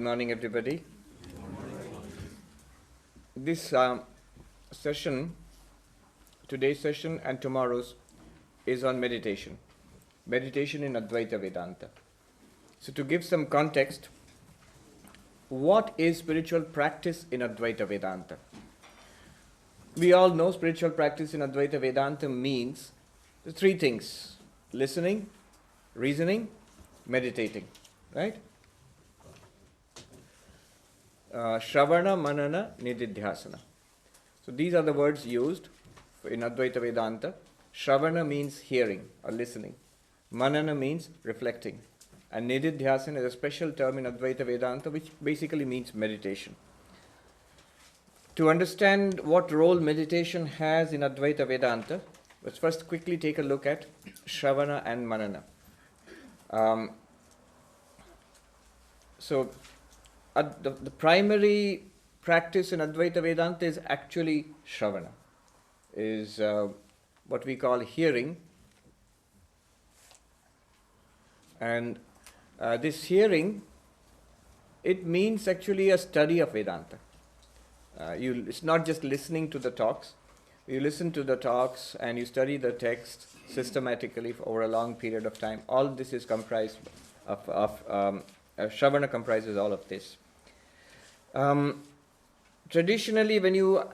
Good morning, everybody. This session, today's session and tomorrow's, is on meditation. Meditation in Advaita Vedanta. So to give some context, what is spiritual practice in Advaita Vedanta? We all know spiritual practice in Advaita Vedanta means the three things: listening, reasoning, meditating, right? Shravana, Manana, Nididhyasana. So these are the words used in Advaita Vedanta. Shravana means hearing or listening. Manana means reflecting. And Nididhyasana is a special term in Advaita Vedanta which basically means meditation. To understand what role meditation has in Advaita Vedanta, let's first quickly take a look at Shravana and Manana. The primary practice in Advaita Vedanta is actually Shravana, is what we call hearing. And this hearing, it means actually a study of Vedanta. It's not just listening to the talks. You listen to the talks and you study the text systematically over a long period of time. All this is comprised of Shravana comprises all of this. Traditionally, when you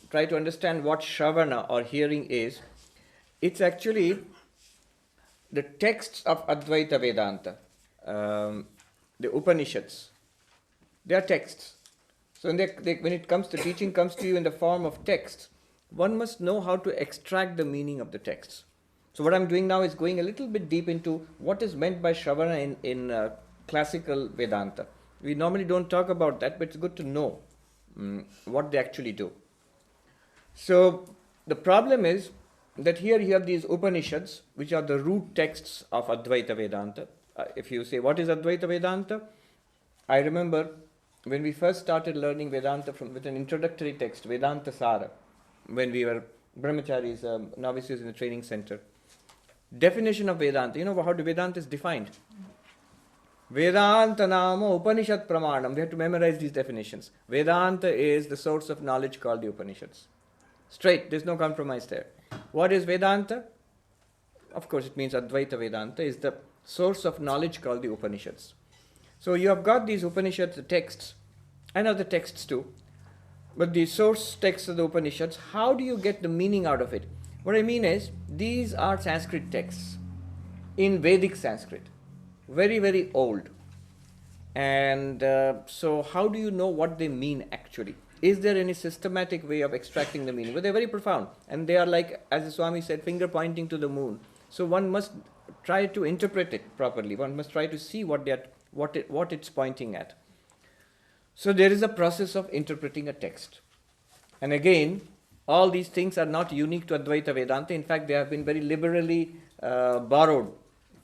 try to understand what Shravana or hearing is, it's actually the texts of Advaita Vedanta, the Upanishads. They are texts. So when it comes to teaching, comes to you in the form of texts, one must know how to extract the meaning of the texts. So what I'm doing now is going a little bit deep into what is meant by Shravana in classical Vedanta. We normally don't talk about that, but it's good to know what they actually do. So the problem is that here you have these Upanishads, which are the root texts of Advaita Vedanta. If you say, what is Advaita Vedanta? I remember when we first started learning Vedanta with an introductory text, Vedanta Sara, when we were brahmacharis, novices in the training center. Definition of Vedanta. You know how Vedanta is defined? Vedanta nama Upanishad pramanam. We have to memorize these definitions. Vedanta is the source of knowledge called the Upanishads. Straight, there's no compromise there. What is Vedanta? Of course, it means Advaita Vedanta is the source of knowledge called the Upanishads. So you have got these Upanishads, the texts, and other texts too. But the source text of the Upanishads, how do you get the meaning out of it? What I mean is, these are Sanskrit texts in Vedic Sanskrit. Very, very old. And so how do you know what they mean actually? Is there any systematic way of extracting the meaning? But they're very profound. And they are like, as the Swami said, finger pointing to the moon. So one must try to interpret it properly. One must try to see what it's pointing at. So there is a process of interpreting a text. And again, all these things are not unique to Advaita Vedanta. In fact, they have been very liberally borrowed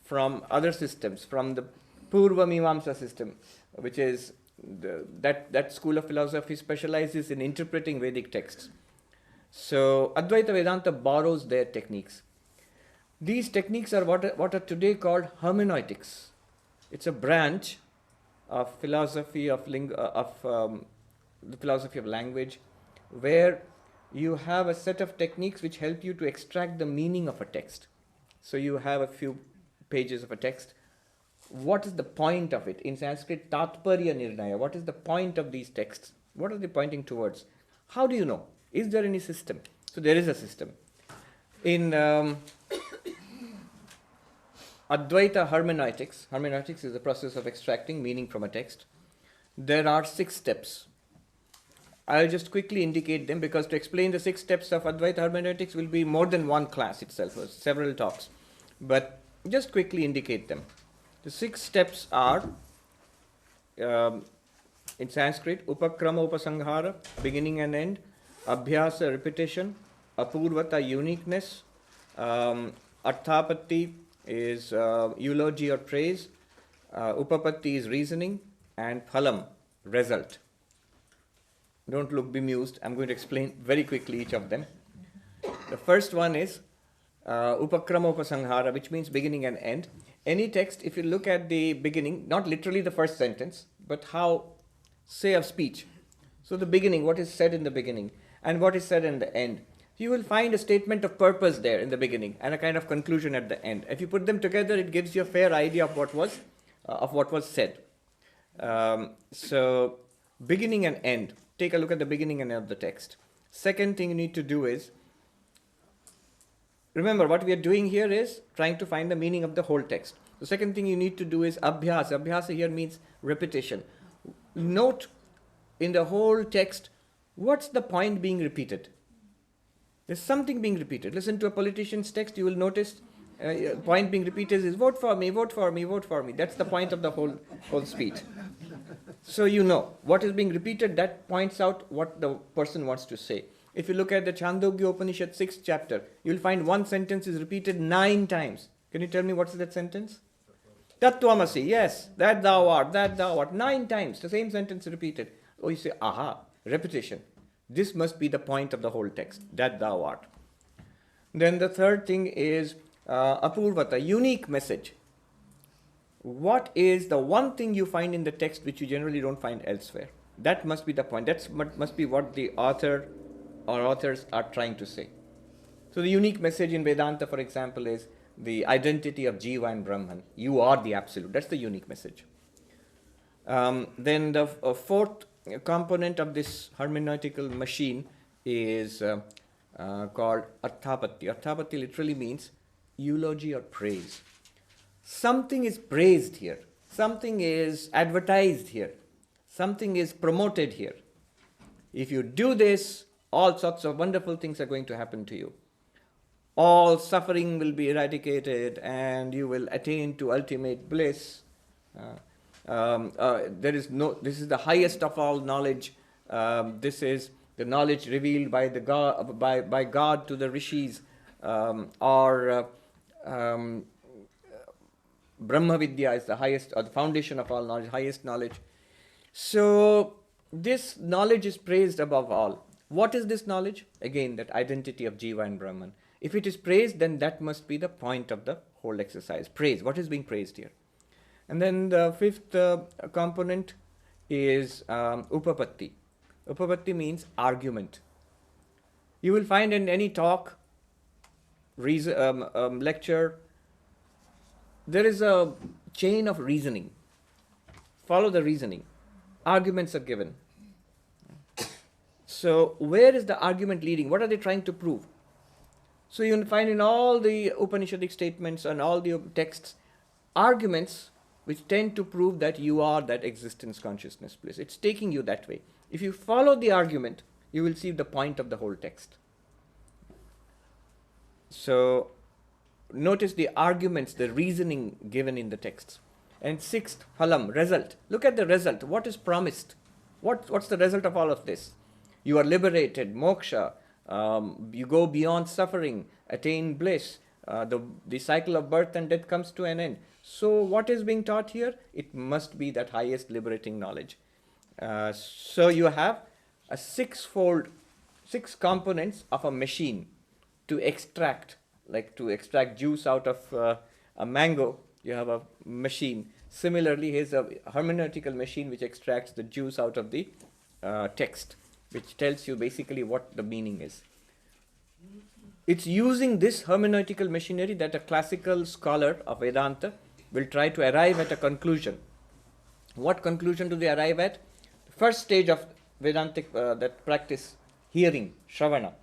from other systems, from the Purva Mimamsa system, which is that school of philosophy specializes in interpreting Vedic texts. So Advaita Vedanta borrows their techniques. These techniques are what are today called hermeneutics. It's a branch of philosophy of the philosophy of language, where you have a set of techniques which help you to extract the meaning of a text. So you have a few pages of a text. What is the point of it? In Sanskrit, Tatparya Nirnaya. What is the point of these texts? What are they pointing towards? How do you know? Is there any system? So there is a system. In Advaita hermeneutics is the process of extracting meaning from a text. There are 6 steps. I'll just quickly indicate them, because to explain the 6 steps of Advaita hermeneutics will be more than one class itself, or several talks. But just quickly indicate them. The 6 steps are, in Sanskrit, Upakrama Upasanghara, beginning and end, Abhyasa, repetition, Apurvata, uniqueness, Arthapatti is eulogy or praise, Upapatti is reasoning, and Phalam, result. Don't look bemused. I'm going to explain very quickly each of them. The first one is Upakrama Upasanghara, which means beginning and end. Any text, if you look at the beginning, not literally the first sentence, but how, say, of speech. So the beginning, what is said in the beginning, and what is said in the end. You will find a statement of purpose there in the beginning and a kind of conclusion at the end. If you put them together, it gives you a fair idea of what was said. So beginning and end. Take a look at the beginning and end of the text. Second thing you need to do is, remember what we are doing here is trying to find the meaning of the whole text. The second thing you need to do is abhyasa. Abhyasa here means repetition. Note in the whole text, what's the point being repeated? There's something being repeated. Listen to a politician's text, you will notice point being repeated is vote for me, vote for me, vote for me. That's the point of the whole speech. So you know what is being repeated, that points out what the person wants to say. If you look at the Chandogya Upanishad 6th chapter, you'll find one sentence is repeated 9 times. Can you tell me what's that sentence? Tattvamasi, yes, that thou art, 9 times, the same sentence repeated. Oh, you say, aha, repetition. This must be the point of the whole text, that thou art. Then the third thing is apurvata, unique message. What is the one thing you find in the text which you generally don't find elsewhere? That must be the point. That must be what the author or authors are trying to say. So the unique message in Vedanta, for example, is the identity of Jiva and Brahman. You are the Absolute. That's the unique message. Then the fourth component of this hermeneutical machine is called arthapatti. Arthapatti literally means eulogy or praise. Something is praised here. Something is advertised here. Something is promoted here. If you do this, all sorts of wonderful things are going to happen to you. All suffering will be eradicated and you will attain to ultimate bliss. This is the highest of all knowledge. This is the knowledge revealed by by God to the rishis, or Brahma Vidya is the highest, or the foundation of all knowledge, highest knowledge. So this knowledge is praised above all. What is this knowledge? Again, that identity of Jiva and Brahman. If it is praised, then that must be the point of the whole exercise. Praise. What is being praised here? And then the fifth component is upapatti. Upapatti means argument. You will find in any talk, lecture, there is a chain of reasoning. Follow the reasoning. Arguments are given. So where is the argument leading? What are they trying to prove? So you will find in all the Upanishadic statements and all the texts, arguments which tend to prove that you are that existence, consciousness, bliss. It's taking you that way. If you follow the argument, you will see the point of the whole text. So notice the arguments, the reasoning given in the texts. And sixth, phalam, result. Look at the result. What is promised? What's the result of all of this? You are liberated, moksha. You go beyond suffering, attain bliss. The cycle of birth and death comes to an end. So what is being taught here? It must be that highest liberating knowledge. So you have a 6 components of a machine to extract, like to extract juice out of a mango. You have a machine. Similarly, here's a hermeneutical machine which extracts the juice out of the text, which tells you basically what the meaning is. It's using this hermeneutical machinery that a classical scholar of Vedanta will try to arrive at a conclusion. What conclusion do they arrive at? The first stage of Vedantic that practice, hearing, shravana,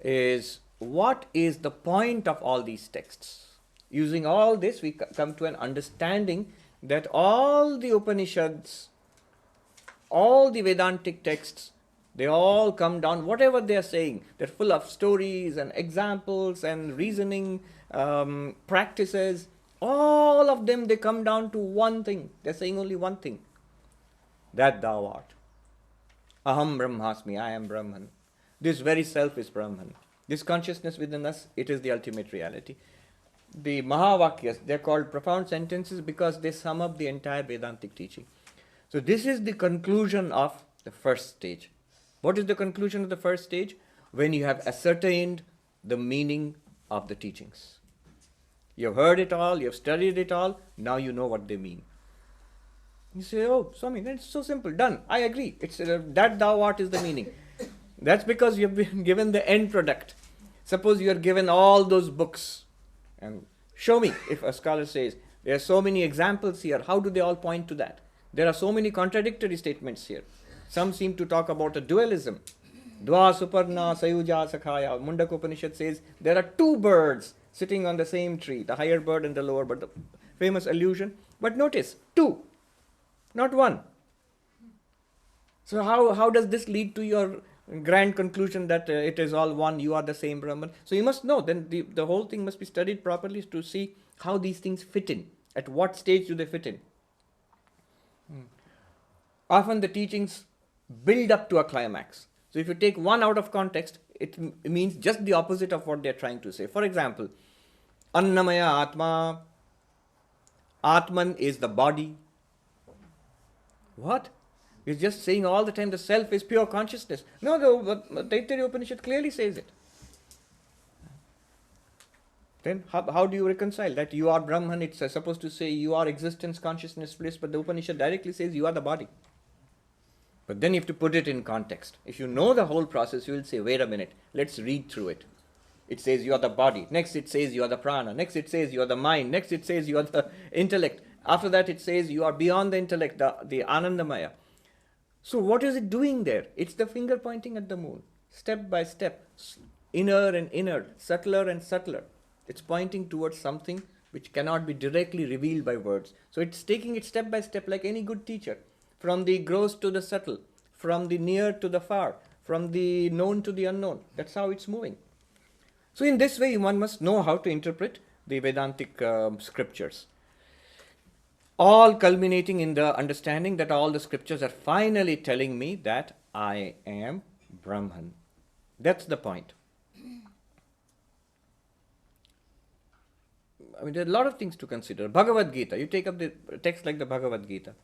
is what is the point of all these texts? Using all this, we come to an understanding that all the Upanishads, all the Vedantic texts, they all come down, whatever they are saying, they're full of stories and examples and reasoning, practices. All of them, they come down to one thing. They're saying only one thing. That thou art. Aham Brahmasmi, I am Brahman. This very self is Brahman. This consciousness within us, it is the ultimate reality. The Mahavakyas, they're called profound sentences because they sum up the entire Vedantic teaching. So this is the conclusion of the first stage. What is the conclusion of the first stage? When you have ascertained the meaning of the teachings. You have heard it all, you have studied it all, now you know what they mean. You say, oh, Swami, that's so simple, done. I agree. It's that thou art is the meaning. That's because you've been given the end product. Suppose you are given all those books and show me, if a scholar says, there are so many examples here, how do they all point to that? There are so many contradictory statements here. Some seem to talk about a dualism. Dva Suparna Sayuja Sakhaya. Mundaka Upanishad says there are two birds sitting on the same tree, the higher bird and the lower bird. The famous allusion. But notice, two, not one. So how does this lead to your grand conclusion that it is all one, you are the same Brahman? So you must know, then the whole thing must be studied properly to see how these things fit in. At what stage do they fit in? Often the teachings build up to a climax. So if you take one out of context, it means just the opposite of what they are trying to say. For example, Annamaya Atma, Atman is the body. What? He's just saying all the time the self is pure consciousness. No, the Taittiriya Upanishad clearly says it. Then how do you reconcile that you are Brahman? It's supposed to say you are existence, consciousness, bliss, but the Upanishad directly says you are the body. But then you have to put it in context. If you know the whole process, you will say, wait a minute, let's read through it. It says you are the body. Next it says you are the prana. Next it says you are the mind. Next it says you are the intellect. After that it says you are beyond the intellect, the Anandamaya. So what is it doing there? It's the finger pointing at the moon. Step by step. Inner and inner. Subtler and subtler. It's pointing towards something which cannot be directly revealed by words. So it's taking it step by step like any good teacher. From the gross to the subtle. From the near to the far. From the known to the unknown. That's how it's moving. So in this way, one must know how to interpret the Vedantic scriptures. All culminating in the understanding that all the scriptures are finally telling me that I am Brahman. That's the point. I mean, there are a lot of things to consider. Bhagavad Gita, you take up the text like the Bhagavad Gita.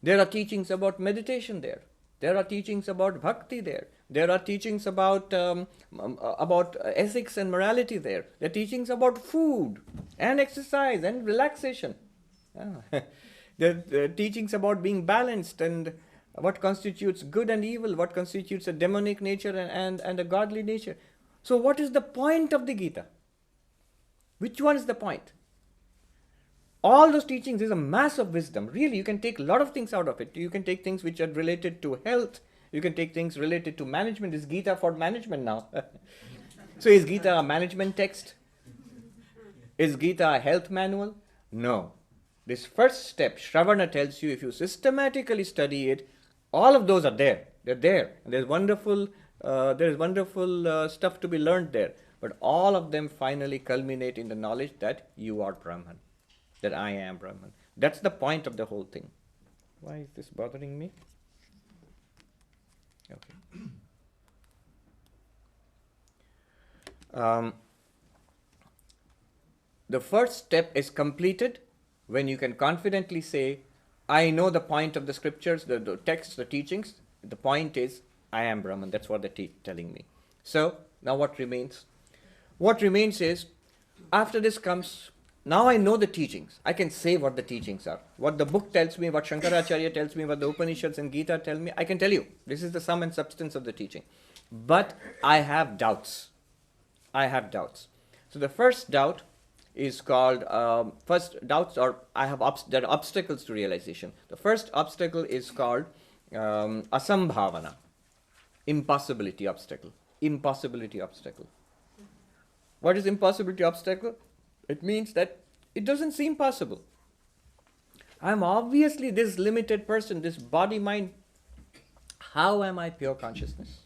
There are teachings about meditation there. There are teachings about bhakti there. There are teachings about ethics and morality there. There are teachings about food and exercise and relaxation. There are teachings about being balanced and what constitutes good and evil, what constitutes a demonic nature and a godly nature. So what is the point of the Gita? Which one is the point? All those teachings is a mass of wisdom. Really, you can take a lot of things out of it. You can take things which are related to health. You can take things related to management. Is Gita for management now? So is Gita a management text? Is Gita a health manual? No. This first step, Shravana tells you, if you systematically study it, all of those are there. They're there. And there's wonderful stuff to be learned there. But all of them finally culminate in the knowledge that you are Brahman. That I am Brahman. That's the point of the whole thing. Why is this bothering me? Okay. The first step is completed when you can confidently say, I know the point of the scriptures, the texts, the teachings. The point is, I am Brahman. That's what they're telling me. So, now what remains? What remains is, after this comes, now I know the teachings. I can say what the teachings are. What the book tells me, what Shankaracharya tells me, what the Upanishads and Gita tell me, I can tell you. This is the sum and substance of the teaching. But I have doubts. So the first doubt is called, there are obstacles to realization. The first obstacle is called asambhavana, impossibility obstacle. What is impossibility obstacle? It means that it doesn't seem possible. I'm obviously this limited person, this body, mind. How am I pure consciousness?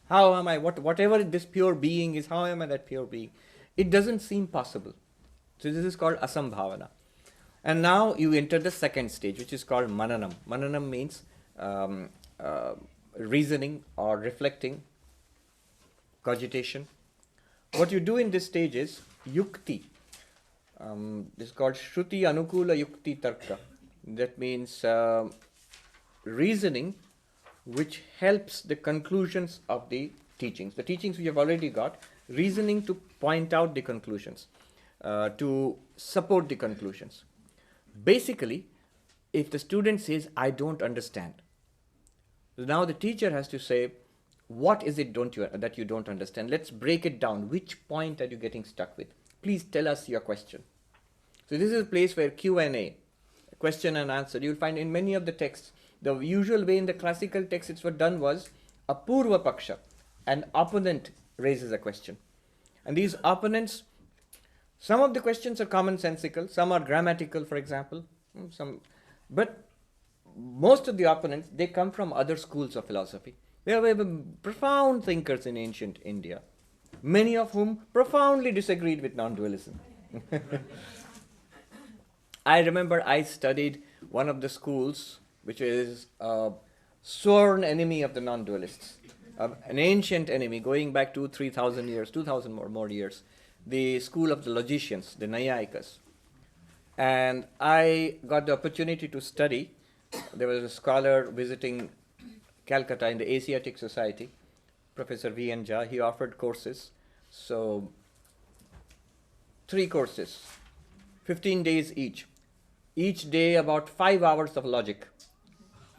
How am I, whatever this pure being is, how am I that pure being? It doesn't seem possible. So this is called asambhavana. And now you enter the second stage, which is called mananam. Mananam means reasoning or reflecting, cogitation. What you do in this stage is yukti. This is called shruti anukula yukti tarka. That means reasoning which helps the conclusions of the teachings. The teachings we have already got, reasoning to point out the conclusions, to support the conclusions. Basically, if the student says, I don't understand, now the teacher has to say, what is it that you don't understand? Let's break it down. Which point are you getting stuck with? Please tell us your question. So this is a place where Q&A, question and answer, you'll find in many of the texts, the usual way in the classical texts it's what done was, a Purva Paksha, an opponent raises a question. And these opponents, some of the questions are commonsensical, some are grammatical, for example, but most of the opponents, they come from other schools of philosophy. They are profound thinkers in ancient India, many of whom profoundly disagreed with non-dualism. I remember I studied one of the schools which is a sworn enemy of the non-dualists, an ancient enemy going back 2,000-3,000 years, 2,000 or more years, the school of the logicians, the Nayayikas. And I got the opportunity to study. There was a scholar visiting Calcutta in the Asiatic Society, Professor V.N. Jha. He offered courses. So 3 courses, 15 days each. Each day about 5 hours of logic.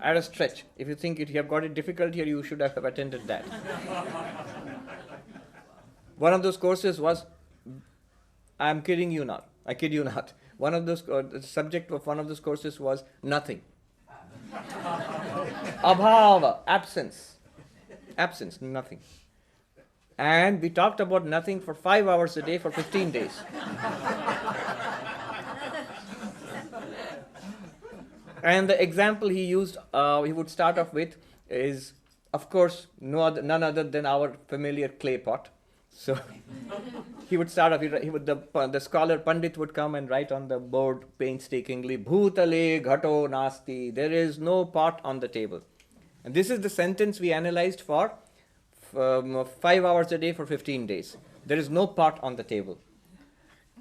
At a stretch. If you think you have got it difficult here, you should have attended that. One of those courses was, I'm kidding you not, I kid you not. One of those, the subject of one of those courses was nothing. Abhava, absence. Absence, nothing. And we talked about nothing for 5 hours a day for 15 days. And the example he used, he would start off with is, of course, none other than our familiar clay pot. So he would start off, the scholar Pandit would come and write on the board painstakingly, Bhutale ghato nasti, there is no pot on the table. And this is the sentence we analyzed for 5 hours a day for 15 days. There is no pot on the table.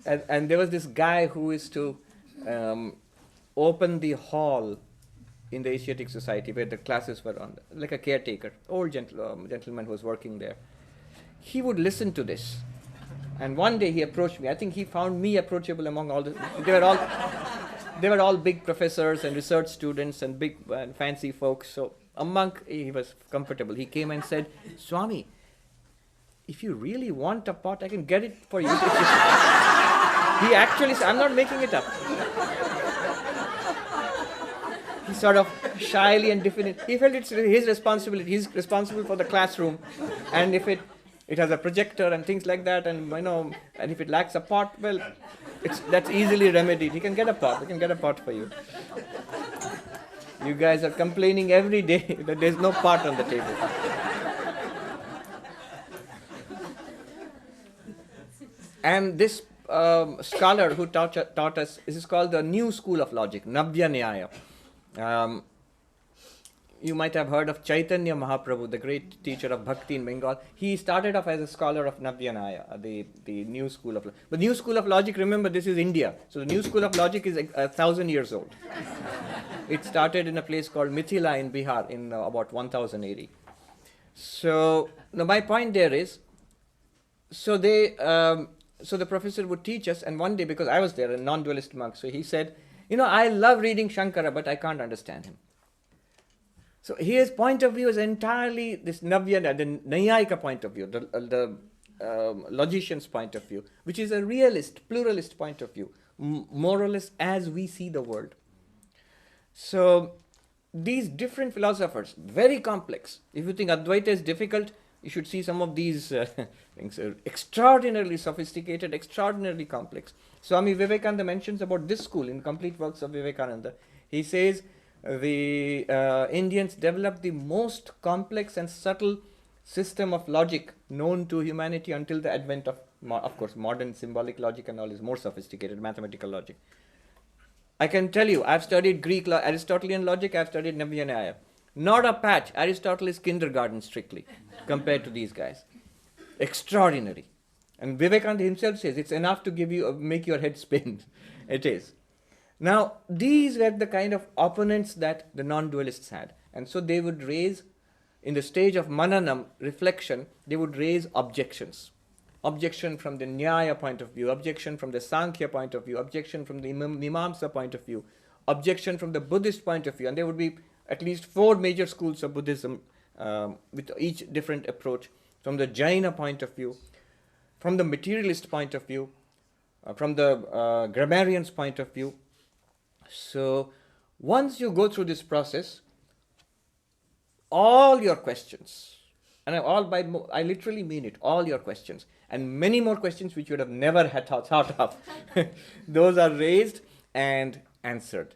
And there was this guy who is to open the hall in the Asiatic Society where the classes were on, like a caretaker, old gentleman who was working there. He would listen to this. And one day he approached me. I think he found me approachable among all the... They were all big professors and research students and big and fancy folks. So he was comfortable. He came and said, Swami, if you really want a pot, I can get it for you. He actually said, I'm not making it up. He sort of shyly and diffident. He felt it's his responsibility. He's responsible for the classroom. And if it has a projector and things like that, and and if it lacks a pot, well, that's easily remedied. He can get a pot. We can get a pot for you. You guys are complaining every day that there's no pot on the table. And this scholar who taught us, this is called the New School of Logic, Navya Nyaya. You might have heard of Chaitanya Mahaprabhu, the great teacher of Bhakti in Bengal. He started off as a scholar of Navya Nyaya, the New School of Logic. But New School of Logic, remember, this is India. So the New School of Logic is 1,000 years old. It started in a place called Mithila in Bihar in about 1080. So now my point there is, so the professor would teach us, and one day, because I was there, a non-dualist monk, so he said, I love reading Shankara, but I can't understand him. So his point of view is entirely this Navya, the Nayayika point of view, the logician's point of view, which is a realist, pluralist point of view, more or less as we see the world. So these different philosophers, very complex. If you think Advaita is difficult, you should see some of these things are extraordinarily sophisticated, extraordinarily complex. Swami Vivekananda mentions about this school in Complete Works of Vivekananda. He says the Indians developed the most complex and subtle system of logic known to humanity until the advent of course, modern symbolic logic and all is more sophisticated mathematical logic. I can tell you, I've studied Greek Aristotelian logic, I've studied Navya Nyaya. Not a patch. Aristotle is kindergarten strictly compared to these guys. Extraordinary. And Vivekananda himself says it's enough to make your head spin. It is. Now, these were the kind of opponents that the non-dualists had. And so they would raise, in the stage of mananam, reflection, they would raise objections. Objection from the Nyaya point of view, objection from the Sankhya point of view, objection from the Mimamsa point of view, objection from the Buddhist point of view, and there would be at least 4 major schools of Buddhism with each different approach. From the Jaina point of view, from the materialist point of view, from the grammarian's point of view. So once you go through this process, all your questions, and I literally mean it, all your questions, and many more questions which you would have never had thought of, those are raised and answered.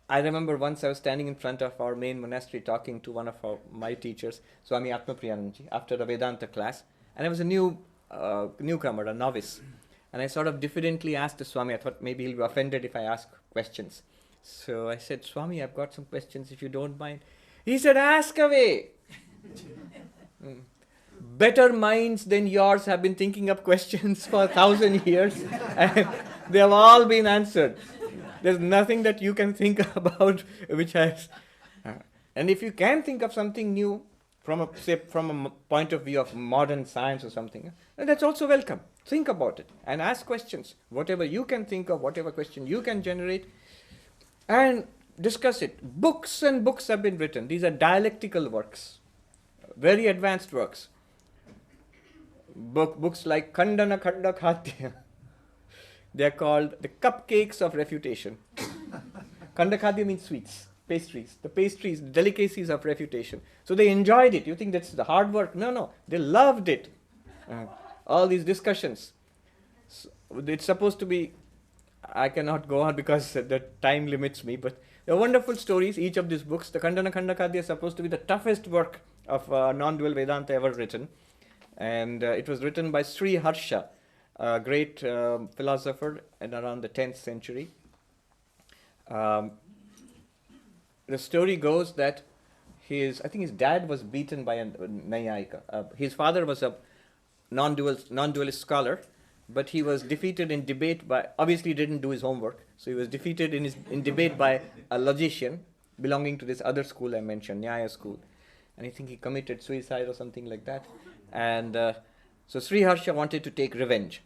I remember once I was standing in front of our main monastery talking to one of my teachers, Swami Sarvapriyananda, after a Vedanta class, and I was a newcomer, a novice. And I sort of diffidently asked the Swami, I thought maybe he'll be offended if I ask questions. So I said, Swami, I've got some questions if you don't mind. He said, ask away. Better minds than yours have been thinking of questions for 1,000 years, and they have all been answered. There's nothing that you can think about which has... and if you can think of something new from a point of view of modern science or something, then that's also welcome. Think about it and ask questions. Whatever you can think of, whatever question you can generate, and discuss it. Books and books have been written. These are dialectical works, very advanced works. Books like Khandana Khanda Khatya. They are called the cupcakes of refutation. Khanda Khadya means sweets, pastries. The pastries, delicacies of refutation. So they enjoyed it. You think that's the hard work? No. They loved it. All these discussions. So it's supposed to be, I cannot go on because the time limits me, but they're wonderful stories, each of these books. The Khandana Khanda Khadya is supposed to be the toughest work of non-dual Vedanta ever written. And it was written by Sri Harsha, a great philosopher in around the 10th century. The story goes that I think his dad was beaten by a Nayayika. His father was a non-dualist scholar, but he was defeated in debate by, obviously didn't do his homework, so he was defeated in debate by a logician belonging to this other school I mentioned, Nyaya school. And I think he committed suicide or something like that. And so Sri Harsha wanted to take revenge.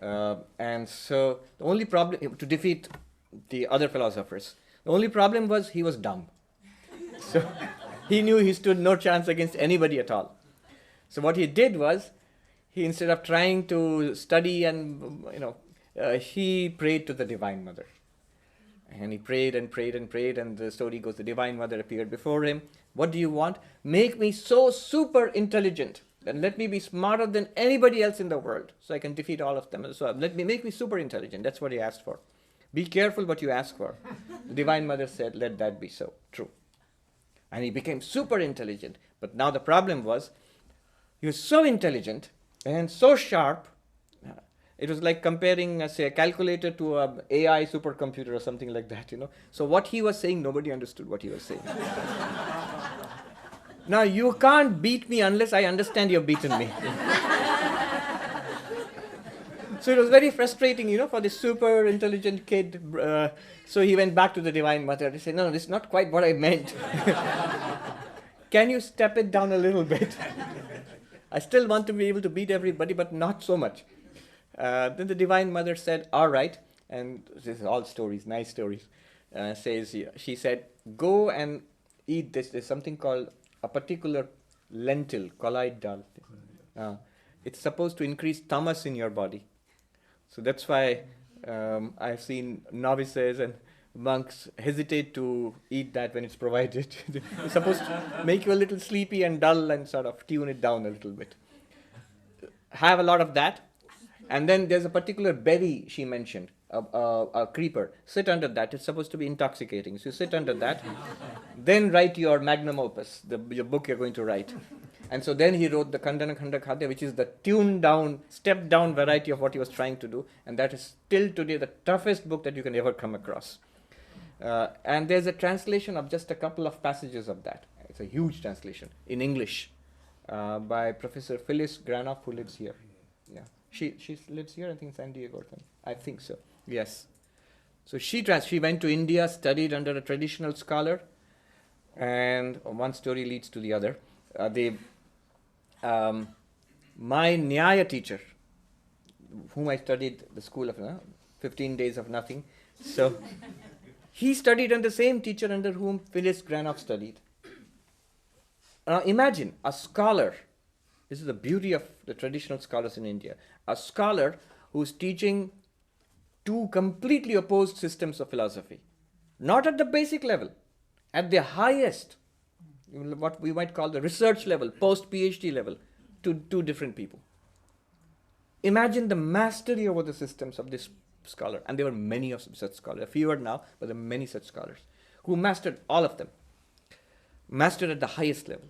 And so the only problem, to defeat the other philosophers, the only problem was he was dumb. So he knew he stood no chance against anybody at all. So what he did was, he instead of trying to study and, he prayed to the Divine Mother. And he prayed and prayed and prayed, and the story goes, the Divine Mother appeared before him. What do you want? Make me so super intelligent, and let me be smarter than anybody else in the world, so I can defeat all of them. So make me super intelligent. That's what he asked for. Be careful what you ask for. The Divine Mother said, let that be so. True. And he became super intelligent. But now the problem was, he was so intelligent and so sharp. It was like comparing, say, a calculator to an AI supercomputer or something like that, So what he was saying, nobody understood what he was saying. Now, you can't beat me unless I understand you've beaten me. So it was very frustrating, for this super intelligent kid. So he went back to the Divine Mother and said, no, this is not quite what I meant. Can you step it down a little bit? I still want to be able to beat everybody, but not so much. Then the Divine Mother said, all right, and this is all stories, nice stories, she said, go and eat this. There's something called a particular lentil, kolait dal. It's supposed to increase tamas in your body. So that's why I've seen novices and monks hesitate to eat that when it's provided. It's supposed to make you a little sleepy and dull and sort of tune it down a little bit. Have a lot of that. And then there's a particular berry she mentioned, a creeper. Sit under that. It's supposed to be intoxicating. So you sit under that. Then write your magnum opus, your book you're going to write. And so then he wrote the Khandana Khanda Khadya, which is the tuned down, stepped down variety of what he was trying to do. And that is still today the toughest book that you can ever come across. And there's a translation of just a couple of passages of that. It's a huge translation in English by Professor Phyllis Granoff, who lives here. Yeah. She lives here, I think, in San Diego. I think so. Yes. So she went to India, studied under a traditional scholar, and one story leads to the other. My Nyaya teacher, whom I studied the school of 15 days of nothing, so He studied under the same teacher under whom Phyllis Granoff studied. Now imagine a scholar, this is the beauty of the traditional scholars in India, a scholar who's teaching two completely opposed systems of philosophy. Not at the basic level, at the highest, what we might call the research level, post-PhD level, to two different people. Imagine the mastery over the systems of this scholar, and there were many of such scholars, fewer now, but there are many such scholars, who mastered all of them, mastered at the highest level.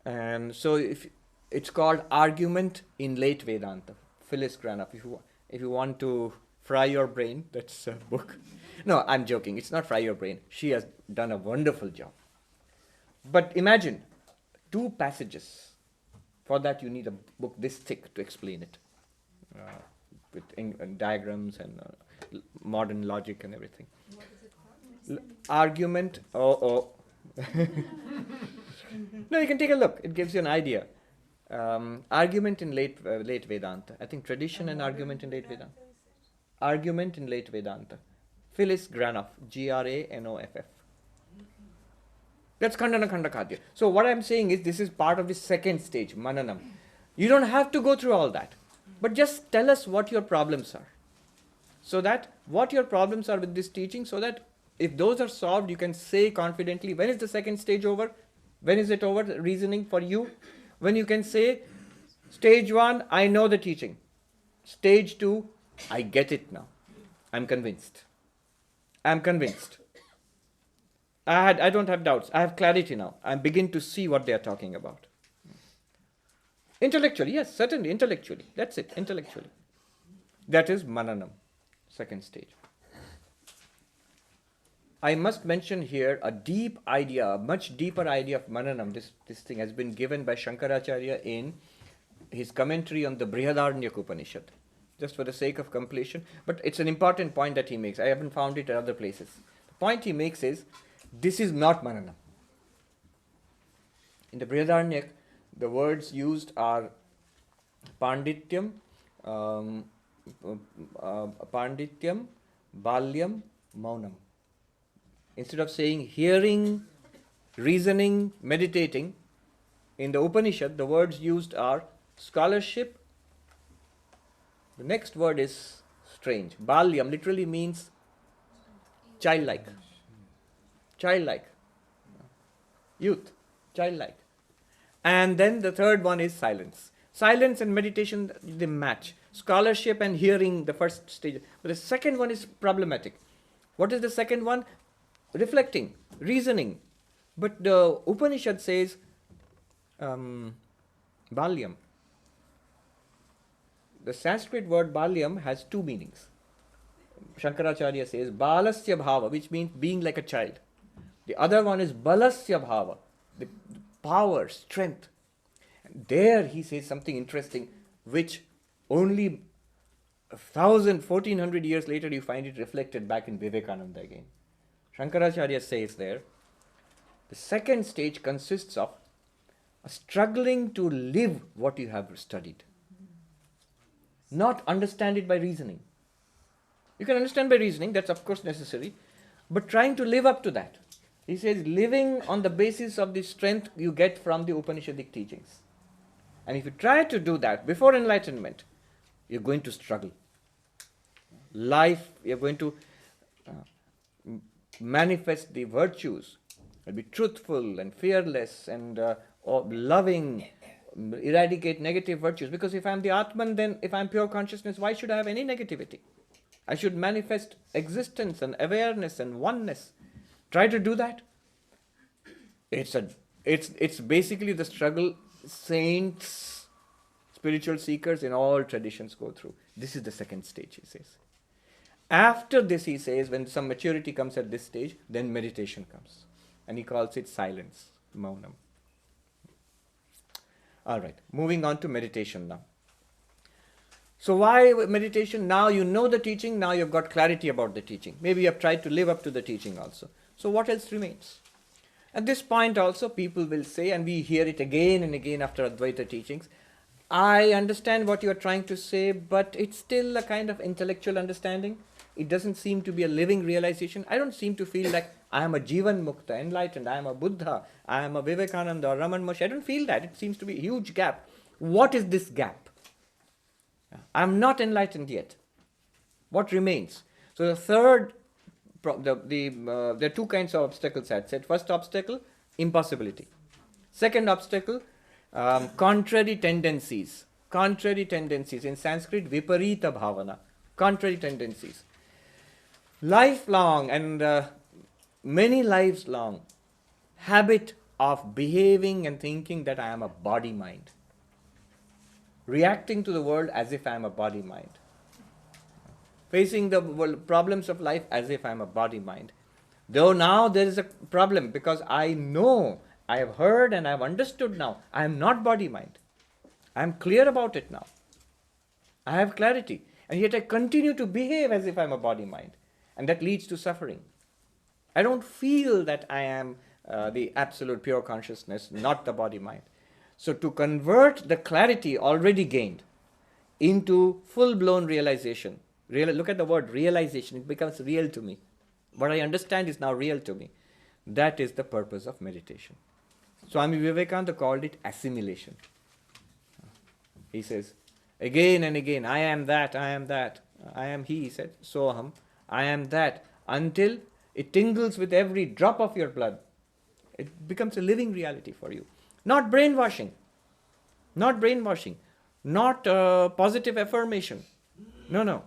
And so if it's called Argument in Late Vedanta, Phyllis Granoff. If you want to fry your brain, that's a book. No, I'm joking. It's not fry your brain. She has done a wonderful job. But imagine 2 passages. For that, you need a book this thick to explain it, with diagrams and modern logic and everything. What is it called? Argument. No, you can take a look. It gives you an idea. Argument in late Vedanta. I think tradition and argument in late Vedanta. Argument in late Vedanta. Phyllis Granoff, Granoff. That's Khandana Khandakadya. So what I'm saying is this is part of the second stage, Mananam. You don't have to go through all that. But just tell us what your problems are. So that what your problems are with this teaching, so that if those are solved, you can say confidently, when is the second stage over? When is it over, reasoning for you? When you can say, stage 1, I know the teaching. Stage 2, I get it now. I'm convinced. I'm convinced. I don't have doubts. I have clarity now. I begin to see what they are talking about. Intellectually, yes, certainly, intellectually. That's it, intellectually. That is Mananam, second stage. I must mention here a deep idea, a much deeper idea of Mananam. This thing has been given by Shankaracharya in his commentary on the Brihadaranyaka Upanishad, just for the sake of completion. But it's an important point that he makes. I haven't found it at other places. The point he makes is, this is not Mananam. In the Brihadaranyaka, the words used are Pandityam, Balyam, Maunam. Instead of saying hearing, reasoning, meditating, in the Upanishad, the words used are scholarship. The next word is strange. Balyam literally means childlike. Childlike. Youth. Childlike. And then the third one is silence. Silence and meditation, they match. Scholarship and hearing, the first stage. But the second one is problematic. What is the second one? Reflecting, reasoning. But the Upanishad says Balyam. The Sanskrit word Balyam has 2 meanings. Shankaracharya says Balasya Bhava, which means being like a child. The other one is Balasya Bhava, the power, strength. And there he says something interesting, which only 1,400 years later you find it reflected back in Vivekananda again. Shankaracharya says there, the second stage consists of struggling to live what you have studied. Not understand it by reasoning. You can understand by reasoning, that's of course necessary, but trying to live up to that. He says living on the basis of the strength you get from the Upanishadic teachings. And if you try to do that before enlightenment, you're going to struggle. Life, you're going to manifest the virtues, be truthful and fearless and loving, eradicate negative virtues. Because if I'm the Atman, then if I'm pure consciousness, why should I have any negativity? I should manifest existence and awareness and oneness. Try to do that. It's basically the struggle saints, spiritual seekers in all traditions go through. This is the second stage, he says. After this, he says, when some maturity comes at this stage, then meditation comes. And he calls it silence, maunam. All right, moving on to meditation now. So why meditation? Now you know the teaching, now you've got clarity about the teaching. Maybe you have tried to live up to the teaching also. So what else remains? At this point also, people will say, and we hear it again and again after Advaita teachings, I understand what you are trying to say, but it's still a kind of intellectual understanding. it doesn't seem to be a living realization. I don't seem to feel like I am a Jivan Mukta, enlightened, I am a Buddha, I am a Vivekananda or Raman Maharshi. I don't feel that. It seems to be a huge gap. What is this gap? I am not enlightened yet. What remains? So the third, there are two kinds of obstacles I had said. First obstacle, impossibility. Second obstacle, contrary tendencies. Contrary tendencies. In Sanskrit, viparita bhavana. Contrary tendencies. Lifelong and many lives long habit of behaving and thinking that I am a body-mind. Reacting to the world as if I am a body-mind. Facing the problems of life as if I am a body-mind. Though now there is a problem because I know, I have heard and I have understood now, I am not body-mind. I am clear about it now. I have clarity. And yet I continue to behave as if I am a body-mind. And that leads to suffering. I don't feel that I am the absolute pure consciousness, not the body-mind. So to convert the clarity already gained into full-blown realization, look at the word realization, it becomes real to me. What I understand is now real to me. That is the purpose of meditation. Swami Vivekananda called it assimilation. He says, again and again, I am that, I am that, I am he said, Soham, I am that, until it tingles with every drop of your blood. It becomes a living reality for you. Not brainwashing, not positive affirmation. No.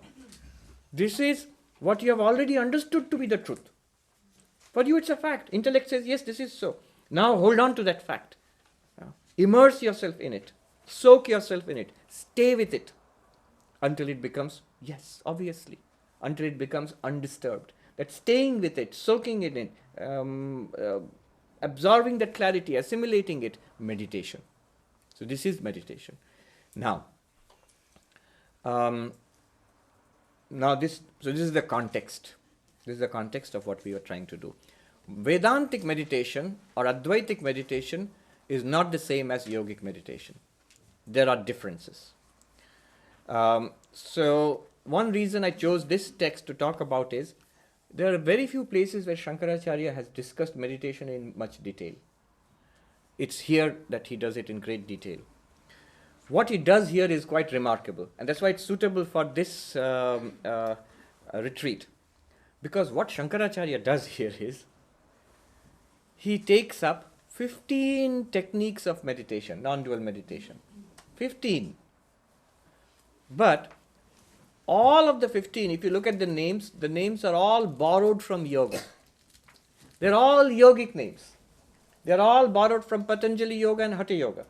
This is what you have already understood to be the truth. For you it's a fact. Intellect says, yes, this is so. Now hold on to that fact. Immerse yourself in it. Soak yourself in it. Stay with it until it becomes, yes, obviously, until it becomes undisturbed. That staying with it, soaking in it, absorbing that clarity, assimilating it, meditation. So this is meditation. Now this is the context. This is the context of what we are trying to do. Vedantic meditation or Advaitic meditation is not the same as yogic meditation. There are differences. So one reason I chose this text to talk about is there are very few places where Shankaracharya has discussed meditation in much detail. It's here that he does it in great detail. What he does here is quite remarkable, and that's why it's suitable for this retreat. Because what Shankaracharya does here is, he takes up 15 techniques of meditation, non-dual meditation. 15. But all of the 15, if you look at the names are all borrowed from yoga. They're all yogic names. They're all borrowed from Patanjali Yoga and Hatha Yoga.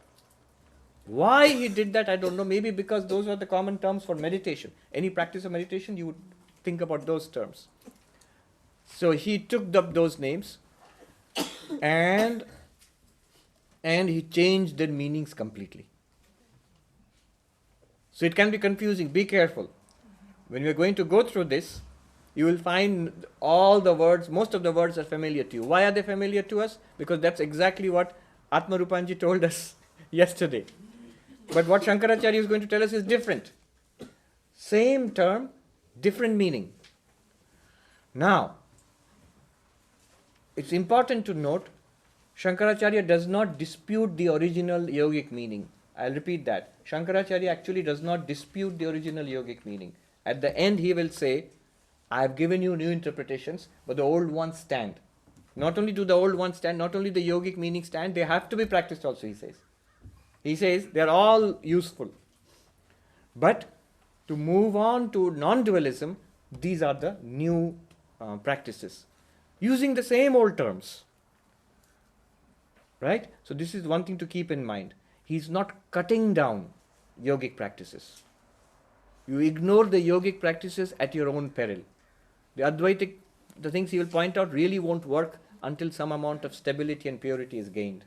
Why he did that, I don't know. Maybe because those were the common terms for meditation. Any practice of meditation, you would think about those terms. So he took up those names and he changed their meanings completely. So it can be confusing. Be careful. When we are going to go through this, you will find all the words, most of the words are familiar to you. Why are they familiar to us? Because that's exactly what Atma Rupanji told us yesterday. But what Shankaracharya is going to tell us is different. Same term, different meaning. Now, it's important to note, Shankaracharya does not dispute the original yogic meaning. I'll repeat that. Shankaracharya actually does not dispute the original yogic meaning. At the end he will say, I have given you new interpretations, but the old ones stand. Not only do the old ones stand, not only the yogic meaning stand, they have to be practiced also, he says. He says they are all useful. But to move on to non-dualism, these are the new practices. Using the same old terms. Right? So this is one thing to keep in mind. He's not cutting down yogic practices. You ignore the yogic practices at your own peril. The Advaitic, the things he will point out really won't work until some amount of stability and purity is gained.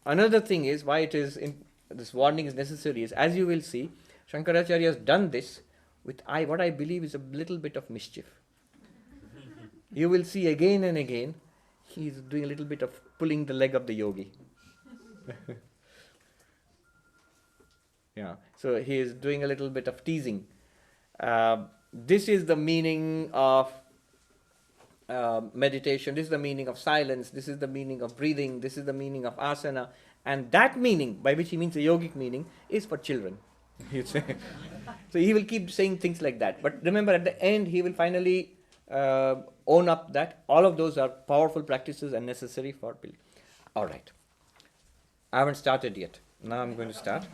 Another thing is why this warning is necessary is, as you will see, Shankaracharya has done this with what I believe is a little bit of mischief. You will see again and again, he is doing a little bit of pulling the leg of the yogi. Yeah, So he is doing a little bit of teasing. This is the meaning of meditation, this is the meaning of silence, this is the meaning of breathing, this is the meaning of asana, and that meaning, by which he means the yogic meaning, is for children. So he will keep saying things like that. But remember, at the end, he will finally own up that all of those are powerful practices and necessary for belief. All right. I haven't started yet. Now I'm going to start.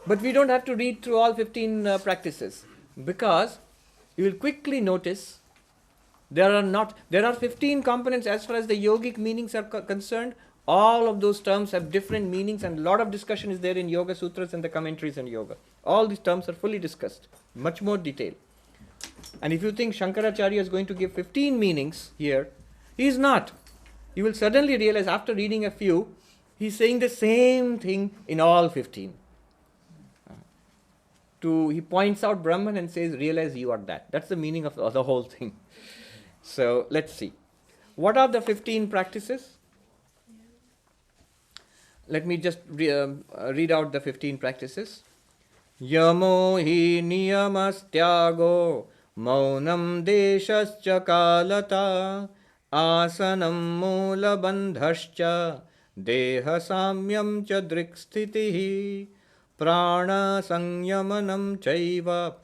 But we don't have to read through all 15 practices, because you will quickly notice there are 15 components as far as the yogic meanings are concerned. All of those terms have different meanings, and a lot of discussion is there in Yoga Sutras and the commentaries on yoga. All these terms are fully discussed, much more detail. And if you think Shankaracharya is going to give 15 meanings here, he is not. You will suddenly realize after reading a few, he is saying the same thing in all 15. He points out Brahman and says, realize you are that. That's the meaning of the whole thing. So let's see. What are the 15 practices? Let me just read out the 15 practices. Yamo hi niyamastyago maunam deshascha kalata asanam mula bandhascha deha samyam cha drikstitihi prana sanyamanam chaiva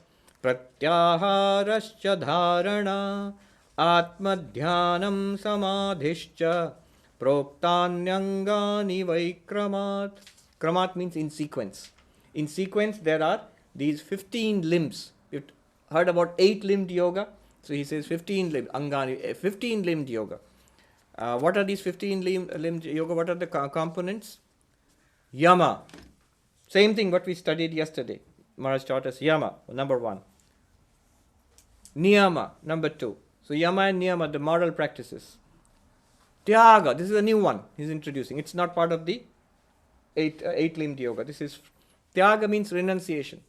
pratyaharascha dharana atmadhyanam samadhischa Proktanyangani Vaikramat. Kramat means in sequence. In sequence, there are these 15 limbs. You've heard about 8-limbed yoga. So he says 15 limbed, Angani, 15-limbed yoga. What are these 15-limbed yoga? What are the components? Yama. Same thing what we studied yesterday. Maharaj taught us Yama, number 1. Niyama, number 2. So Yama and Niyama, the moral practices. Tyaga, this is a new one he's introducing. It's not part of the 8-limbed yoga. This is Tyaga means renunciation.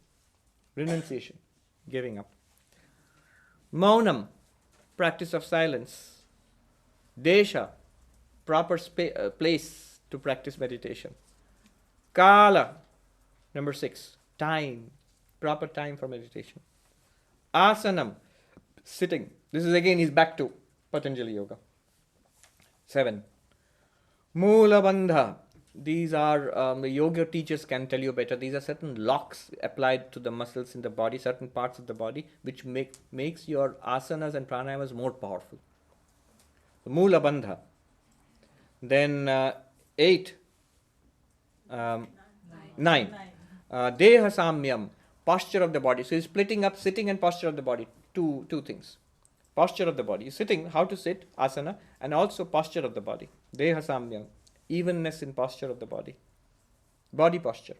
Renunciation, giving up. Maunam, practice of silence. Desha, proper place to practice meditation. Kala, number 6, time, proper time for meditation. Asanam, sitting. This is again, he's back to Patanjali yoga. 7. Mula bandha. These are, the yoga teachers can tell you better. These are certain locks applied to the muscles in the body, certain parts of the body, which makes your asanas and pranayamas more powerful. Mula bandha. Then 8. 9. Deha samyam. Posture of the body. So he's splitting up sitting and posture of the body. Two things. Posture of the body. Sitting, how to sit, asana, and also posture of the body. Deha samyam, evenness in posture of the body. Body posture.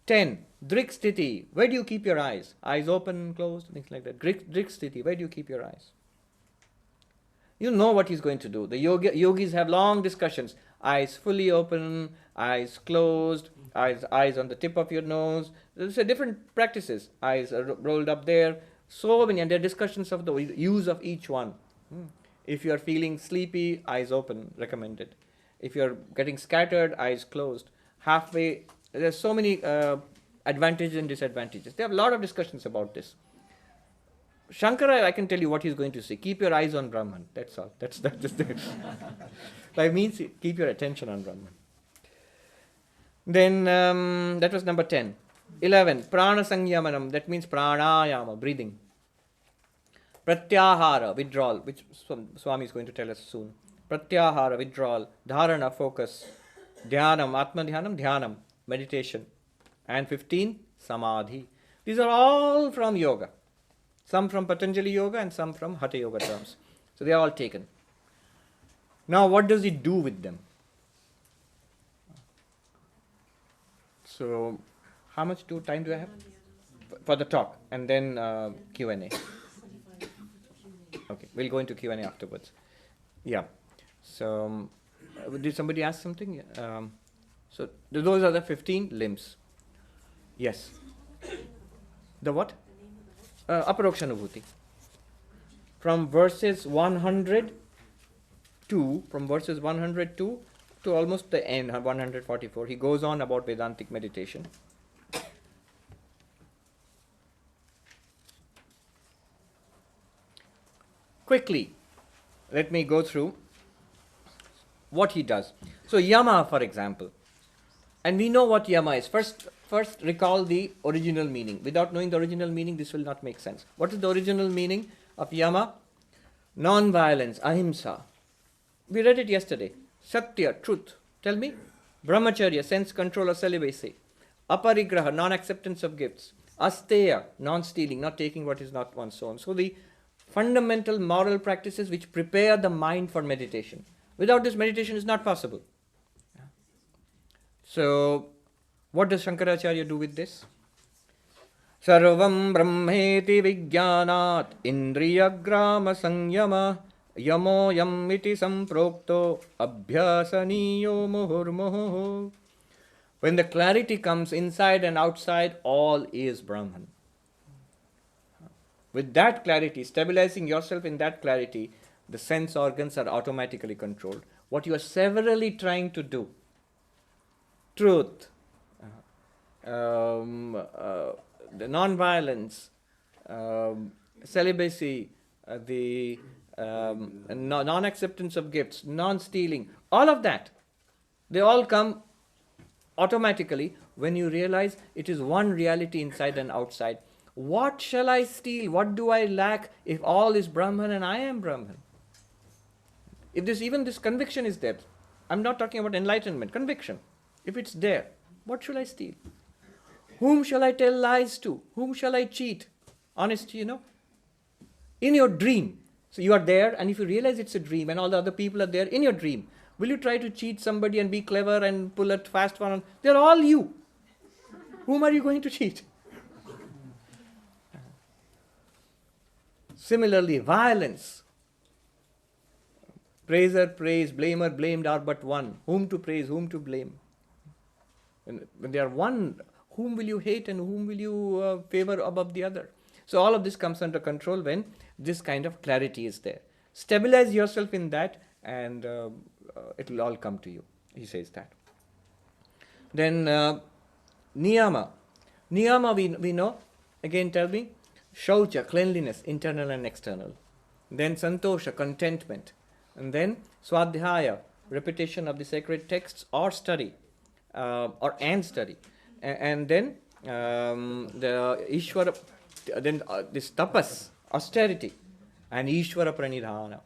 10. Drik sthiti. Where do you keep your eyes? Eyes open, closed, things like that. Drik sthiti. Where do you keep your eyes? You know what he's going to do. The yogis have long discussions. Eyes fully open, eyes closed, eyes on the tip of your nose. There's different practices. Eyes are rolled up there. So many, and there are discussions of the use of each one. If you are feeling sleepy, eyes open, recommended. If you are getting scattered, eyes closed. Halfway, there's so many advantages and disadvantages. They have a lot of discussions about this. Shankara, I can tell you what he's going to say. Keep your eyes on Brahman. That's all. That's just it. That means keep your attention on Brahman. Then that was number 10. 11. Prana Sangyamanam. That means pranayama, breathing. Pratyahara, withdrawal, which Swami is going to tell us soon. Pratyahara, withdrawal. Dharana, focus. Dhyanam, Atma Dhyanam, Dhyanam, meditation. And 15, Samadhi. These are all from yoga. Some from Patanjali yoga and some from Hatha yoga terms. So they are all taken. Now what does he do with them? So how much time do I have? For the talk and then Q&A. Okay, we'll go into Q&A afterwards. Yeah. So did somebody ask something? So those are the 15 limbs. Yes. The what? Aparokshanubhuti. From verses 102 to almost the end, 144, he goes on about Vedantic meditation. quickly, let me go through what he does. So Yama, for example, and we know what Yama is. First recall the original meaning. Without knowing the original meaning, this will not make sense. What is the original meaning of Yama? Non-violence, ahimsa. We read it yesterday. Satya, truth. Tell me. Brahmacharya, sense control or celibacy. Aparigraha, non-acceptance of gifts. Asteya, non-stealing, not taking what is not one's own. So the fundamental moral practices which prepare the mind for meditation. Without this, meditation is not possible. So, what does Shankaracharya do with this? Sarvam brahmeti vijnanat indriyagrama sanyama yamo yamiti samprokto abhyasaniyo muhurmuhu. When the clarity comes inside and outside, all is Brahman. With that clarity, stabilizing yourself in that clarity, the sense organs are automatically controlled. What you are severally trying to do, truth, the non-violence, celibacy, the non-acceptance of gifts, non-stealing, all of that, they all come automatically when you realize it is one reality inside and outside. What shall I steal? What do I lack if all is Brahman and I am Brahman? If even this conviction is there, I'm not talking about enlightenment, conviction. If it's there, what shall I steal? Whom shall I tell lies to? Whom shall I cheat? Honesty, in your dream. So you are there, and if you realize it's a dream and all the other people are there in your dream, will you try to cheat somebody and be clever and pull a fast one? They're all you. Whom are you going to cheat? Similarly, violence. Praiser praised, blamer blamed are but one. Whom to praise, whom to blame? When they are one, whom will you hate and whom will you favor above the other? So all of this comes under control when this kind of clarity is there. Stabilize yourself in that and it will all come to you. He says that. Then niyama. Niyama we know. Again tell me. Shaucha, cleanliness, internal and external. Then santosha, contentment. And then swadhyaya, repetition of the sacred texts or study. And study. And then the Ishvara, then this tapas, austerity, and Ishvara pranidhana.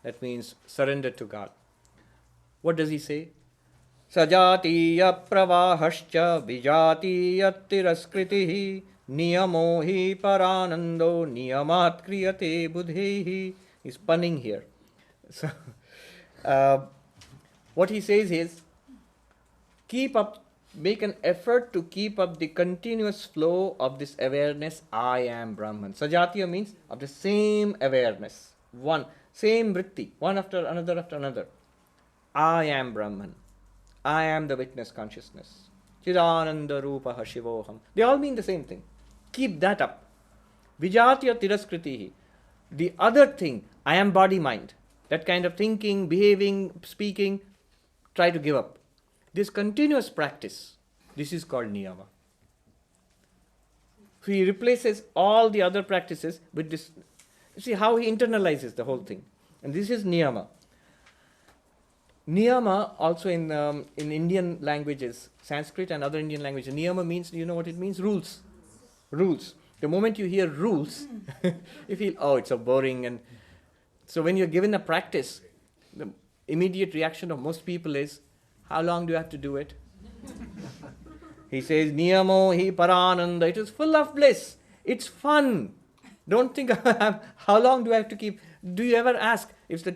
That means surrender to God. What does he say? Sajatiya pravahascha vijatiya tiraskritihi niyamo hi paranando niyamat kriyate buddhihi. He's punning here. So, what he says is, make an effort to keep up the continuous flow of this awareness, I am Brahman. Sajatiya means of the same awareness, same vritti, one after another. I am Brahman. I am the witness consciousness. Chidananda Rupaha Shivoham. They all mean the same thing. Keep that up. Vijatiya tiraskritihi. The other thing, I am body-mind. That kind of thinking, behaving, speaking, try to give up. This continuous practice, this is called niyama. So he replaces all the other practices with this. You see how he internalizes the whole thing. And this is niyama. Niyama also in Indian languages, Sanskrit and other Indian languages, niyama means, do you know what it means? Rules. Rules. The moment you hear rules, you feel, oh, it's so boring. And so when you're given a practice, the immediate reaction of most people is, how long do you have to do it? He says, niyamo hi parananda. It is full of bliss. It's fun. Don't think, how long do I have to keep? Do you ever ask if the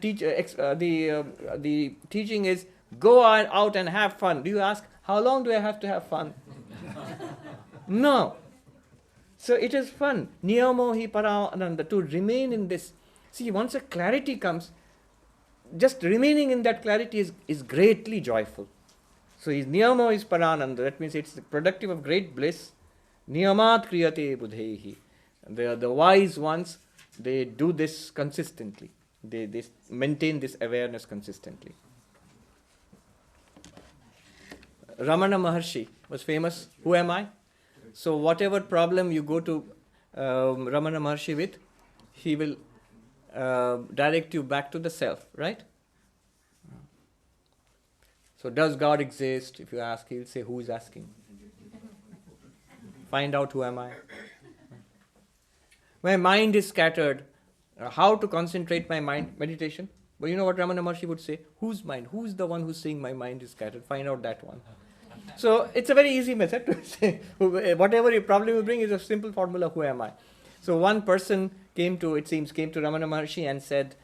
the teaching is go out and have fun? Do you ask how long do I have to have fun? No. So it is fun. Niyamo hi parananda, to remain in this. See, once a clarity comes, just remaining in that clarity is greatly joyful. So his niyamo is parananda. That means it's productive of great bliss. Niyamat kriyate buddhehi. The wise ones, they do this consistently. They maintain this awareness consistently. Ramana Maharshi was famous. Who am I? So whatever problem you go to Ramana Maharshi with, he will direct you back to the self, right? So does God exist? If you ask, he'll say, who is asking? Find out who am I. My mind is scattered. How to concentrate my mind? Meditation. But you know what Ramana Maharshi would say? Whose mind? Who's the one who's saying my mind is scattered? Find out that one. So it's a very easy method to say. Whatever your problem you bring is a simple formula, who am I? So one person came to Ramana Maharshi and said,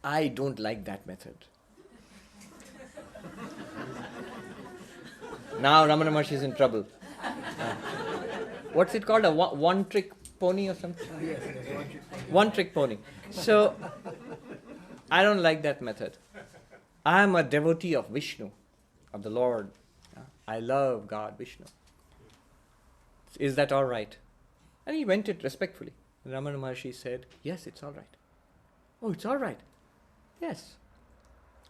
I don't like that method. Now Ramana Maharshi is in trouble. What's it called? A one-trick pony or something? Yes. One-trick pony. So, I don't like that method. I am a devotee of Vishnu, of the Lord. I love God, Vishnu. Is that all right? And he went it respectfully. Ramana Maharshi said, yes, it's all right. Oh, it's all right. Yes.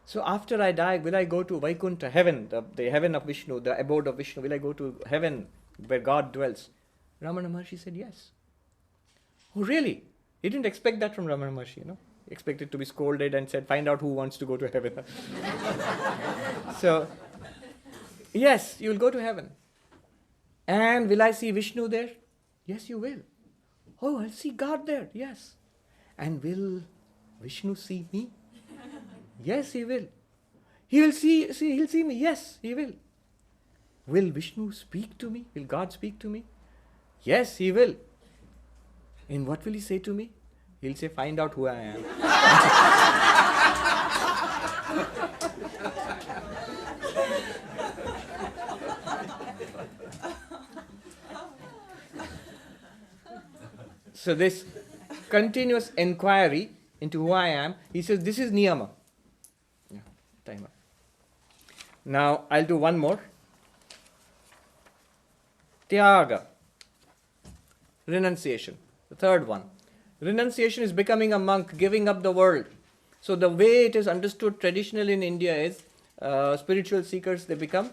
So after I die, will I go to Vaikuntha, heaven, the heaven of Vishnu, the abode of Vishnu? Will I go to heaven where God dwells? Ramana Maharshi said yes. Oh, really? He didn't expect that from Ramana Maharshi, you know. He expected to be scolded and said, find out who wants to go to heaven. So, yes, you will go to heaven. And will I see Vishnu there? Yes, you will. Oh, I'll see God there. Yes. And will Vishnu see me? Yes, he will. He'll see me. Yes, he will. Will Vishnu speak to me? Will God speak to me? Yes, he will. And what will he say to me? He'll say, find out who I am. So this continuous inquiry into who I am, he says, this is niyama. Yeah, time up. Now, I'll do one more. Tyaga. Renunciation. The third one. Renunciation is becoming a monk, giving up the world. So the way it is understood traditionally in India is spiritual seekers, they become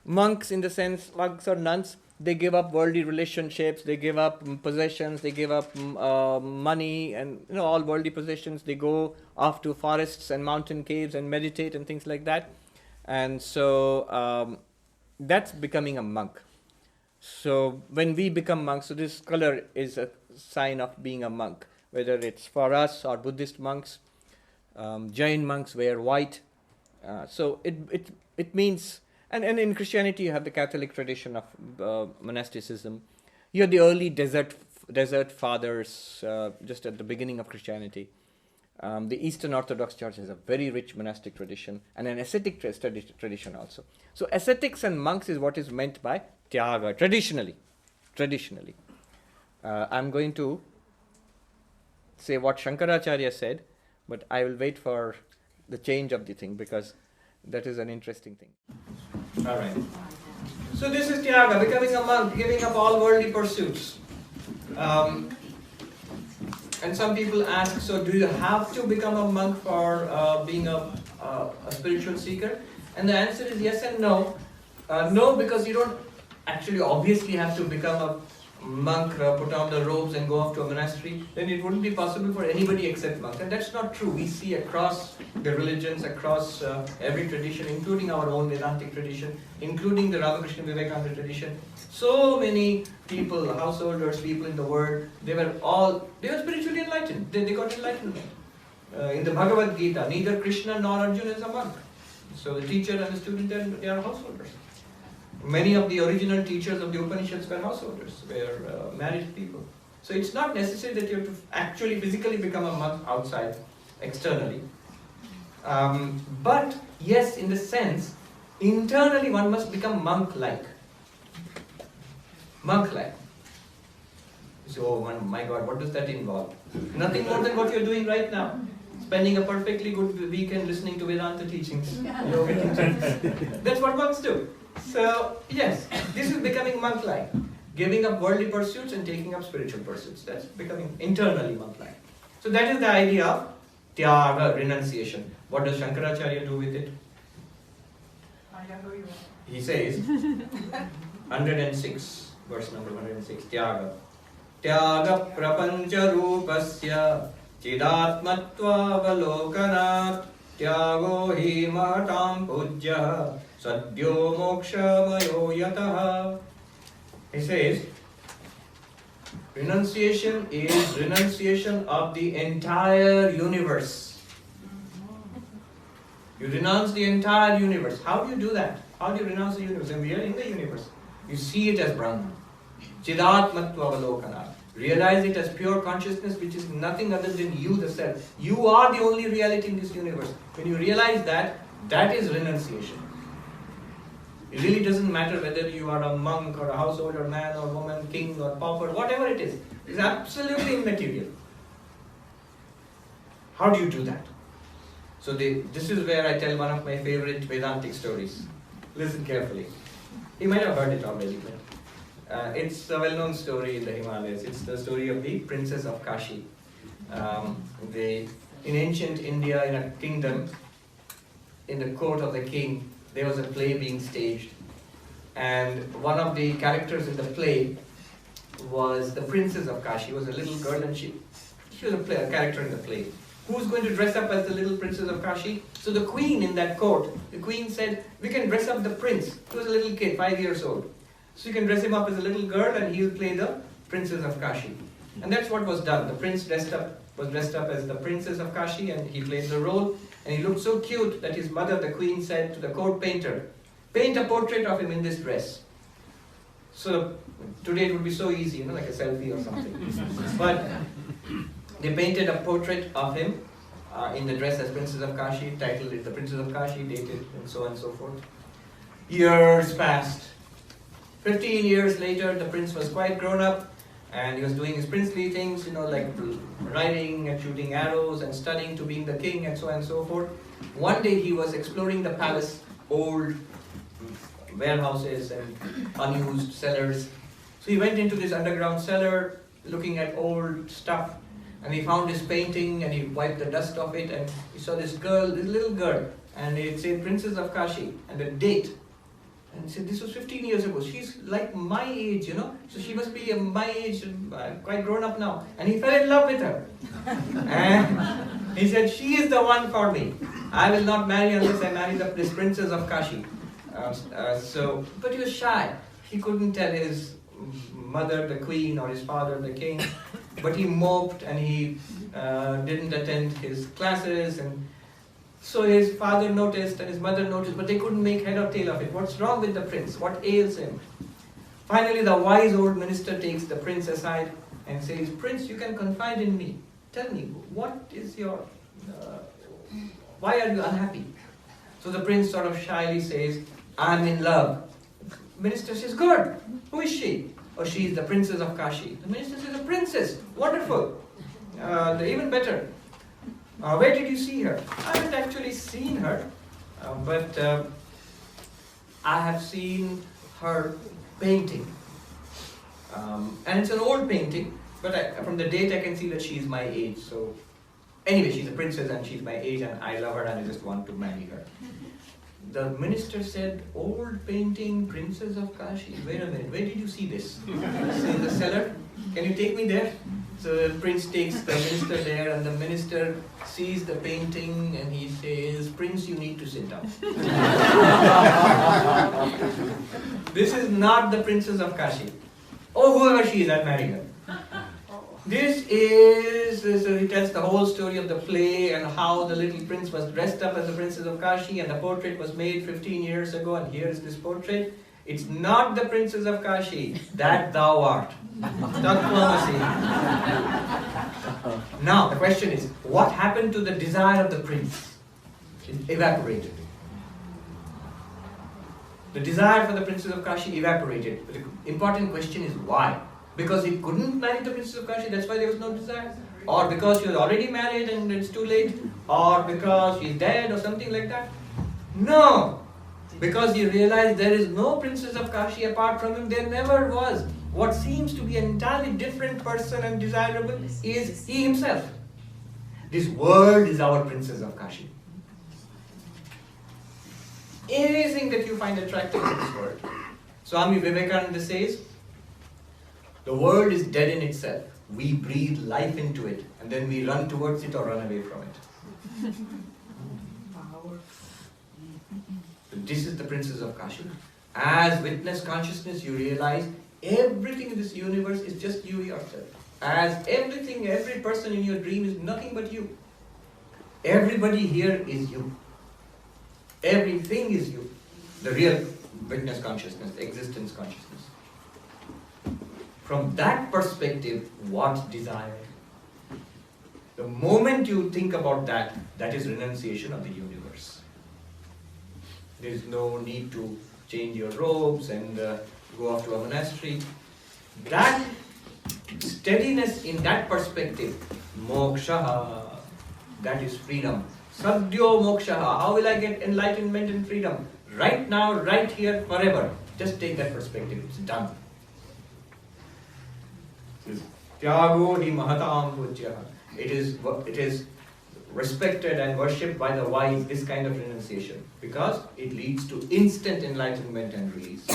monks in the sense, monks or nuns, they give up worldly relationships, they give up possessions, they give up money and all worldly possessions. They go off to forests and mountain caves and meditate and things like that. And so that's becoming a monk. So when we become monks, so this color is a sign of being a monk, whether it's for us or Buddhist monks. Jain monks wear white. So it means, and in Christianity you have the Catholic tradition of monasticism. You have the early desert fathers just at the beginning of Christianity. The Eastern Orthodox Church has a very rich monastic tradition and an ascetic tradition also. So ascetics and monks is what is meant by Tyaga, traditionally. I'm going to say what Shankaracharya said, but I will wait for the change of the thing because that is an interesting thing. All right. So this is Tyaga, becoming a monk, giving up all worldly pursuits. And some people ask, so do you have to become a monk for being a spiritual seeker? And the answer is yes and no. No, because you don't actually obviously have to become a monk, put on the robes and go off to a monastery. Then it wouldn't be possible for anybody except monks. And that's not true. We see across the religions, across every tradition, including our own Vedantic tradition, including the Ramakrishna Vivekananda tradition, so many people, householders, people in the world, they were spiritually enlightened. They got enlightenment. In the Bhagavad Gita, neither Krishna nor Arjuna is a monk. So the teacher and the student, they are householders. Many of the original teachers of the Upanishads were householders, were married people. So it's not necessary that you have to actually physically become a monk outside, externally. But yes, in the sense, internally one must become monk-like. Monk-like. So, oh my God, what does that involve? Nothing more than what you're doing right now. Spending a perfectly good weekend listening to Vedanta teachings, yoga teachings. That's what monks do. So, yes, this is becoming monk-like. Giving up worldly pursuits and taking up spiritual pursuits. That's becoming internally monk-like. So that is the idea of Tyaga, renunciation. What does Shankaracharya do with it? He says, 106, verse number 106, Tyaga. Tyaga prapancha rupasya chidatmatva avalokanat Tyago hi mahatam pujya sadyo moksha mayo yataha. He says, renunciation is renunciation of the entire universe. You renounce the entire universe. How do you do that? How do you renounce the universe? And we are in the universe. You see it as Brahman. Chidatmatva avalokana. Realize it as pure consciousness, which is nothing other than you, the self. You are the only reality in this universe. When you realize that, that is renunciation. It really doesn't matter whether you are a monk or a householder, man or woman, king or pauper, whatever it is. It's absolutely immaterial. How do you do that? So this is where I tell one of my favorite Vedantic stories. Listen carefully. You might have heard it already, but it's a well-known story in the Himalayas. It's the story of the princess of Kashi. In ancient India, in a kingdom, in the court of the king, there was a play being staged. And one of the characters in the play was the princess of Kashi. She was a little girl and she was a character in the play. Who's going to dress up as the little princess of Kashi? So the queen in that court, the queen said, we can dress up the prince. He was a little kid, 5 years old. So you can dress him up as a little girl and he'll play the princess of Kashi. And that's what was done. The prince was dressed up as the princess of Kashi and he played the role. And he looked so cute that his mother, the queen, said to the court painter, paint a portrait of him in this dress. So today it would be so easy, like a selfie or something. But they painted a portrait of him in the dress as Princess of Kashi, titled it The Princess of Kashi, dated, and so on and so forth. Years passed. 15 years later, the prince was quite grown up and he was doing his princely things, like riding and shooting arrows and studying to being the king and so on and so forth. One day he was exploring the palace, old warehouses and unused cellars. So he went into this underground cellar looking at old stuff. And he found this painting and he wiped the dust off it and he saw this little girl, and it said Princess of Kashi and the date. And he said, this was 15 years ago. She's like my age, so she must be my age, quite grown up now. And he fell in love with her. And he said, she is the one for me. I will not marry unless I marry this Princess of Kashi. But he was shy. He couldn't tell his mother, the queen, or his father, the king. But he moped and he didn't attend his classes, and so his father noticed and his mother noticed, but they couldn't make head or tail of it. What's wrong with the prince? What ails him? Finally, the wise old minister takes the prince aside and says, Prince, you can confide in me. Tell me, what is your... why are you unhappy? So the prince sort of shyly says, I'm in love. The minister says, good. Who is she? Oh, she is the princess of Kashi. The minister says, a princess. Wonderful. Even better. Where did you see her? I haven't actually seen her, but I have seen her painting. And it's an old painting, but from the date I can see that she's my age. So anyway, she's a princess and she's my age and I love her and I just want to marry her. The minister said, old painting, Princess of Kashi. Wait a minute, where did you see this? In the cellar? Can you take me there? So the prince takes the minister there and the minister sees the painting and he says, Prince, you need to sit down. This is not the Princess of Kashi. Oh, whoever she is, I'll marry her. He tells the whole story of the play and how the little prince was dressed up as the Princess of Kashi and the portrait was made 15 years ago and here is this portrait. It's not the Princess of Kashi, that thou art. Tatvamasi. Now the question is, what happened to the desire of the prince? It evaporated. The desire for the Princess of Kashi evaporated. But the important question is why? Because he couldn't marry the Princess of Kashi, that's why there was no desire? Or because she was already married and it's too late? Or because she's dead or something like that? No! Because he realized there is no Princess of Kashi apart from him, there never was. What seems to be an entirely different person and desirable is he himself. This world is our Princess of Kashi. Anything that you find attractive in this world. Swami Vivekananda says, The world is dead in itself. We breathe life into it, and then we run towards it or run away from it. So this is the princess of Kashi. As witness consciousness, you realize everything in this universe is just you yourself. As everything, every person in your dream is nothing but you. Everybody here is you. Everything is you. The real witness consciousness, existence consciousness. From that perspective, what desire? The moment you think about that, that is renunciation of the universe. There is no need to change your robes and go off to a monastery. That steadiness in that perspective, moksha, that is freedom. Sadhyo moksha, how will I get enlightenment and freedom? Right now, right here, forever. Just take that perspective, it's done. Tyago hi mahatam pujyaha. It is respected and worshipped by the wise, this kind of renunciation, because it leads to instant enlightenment and release.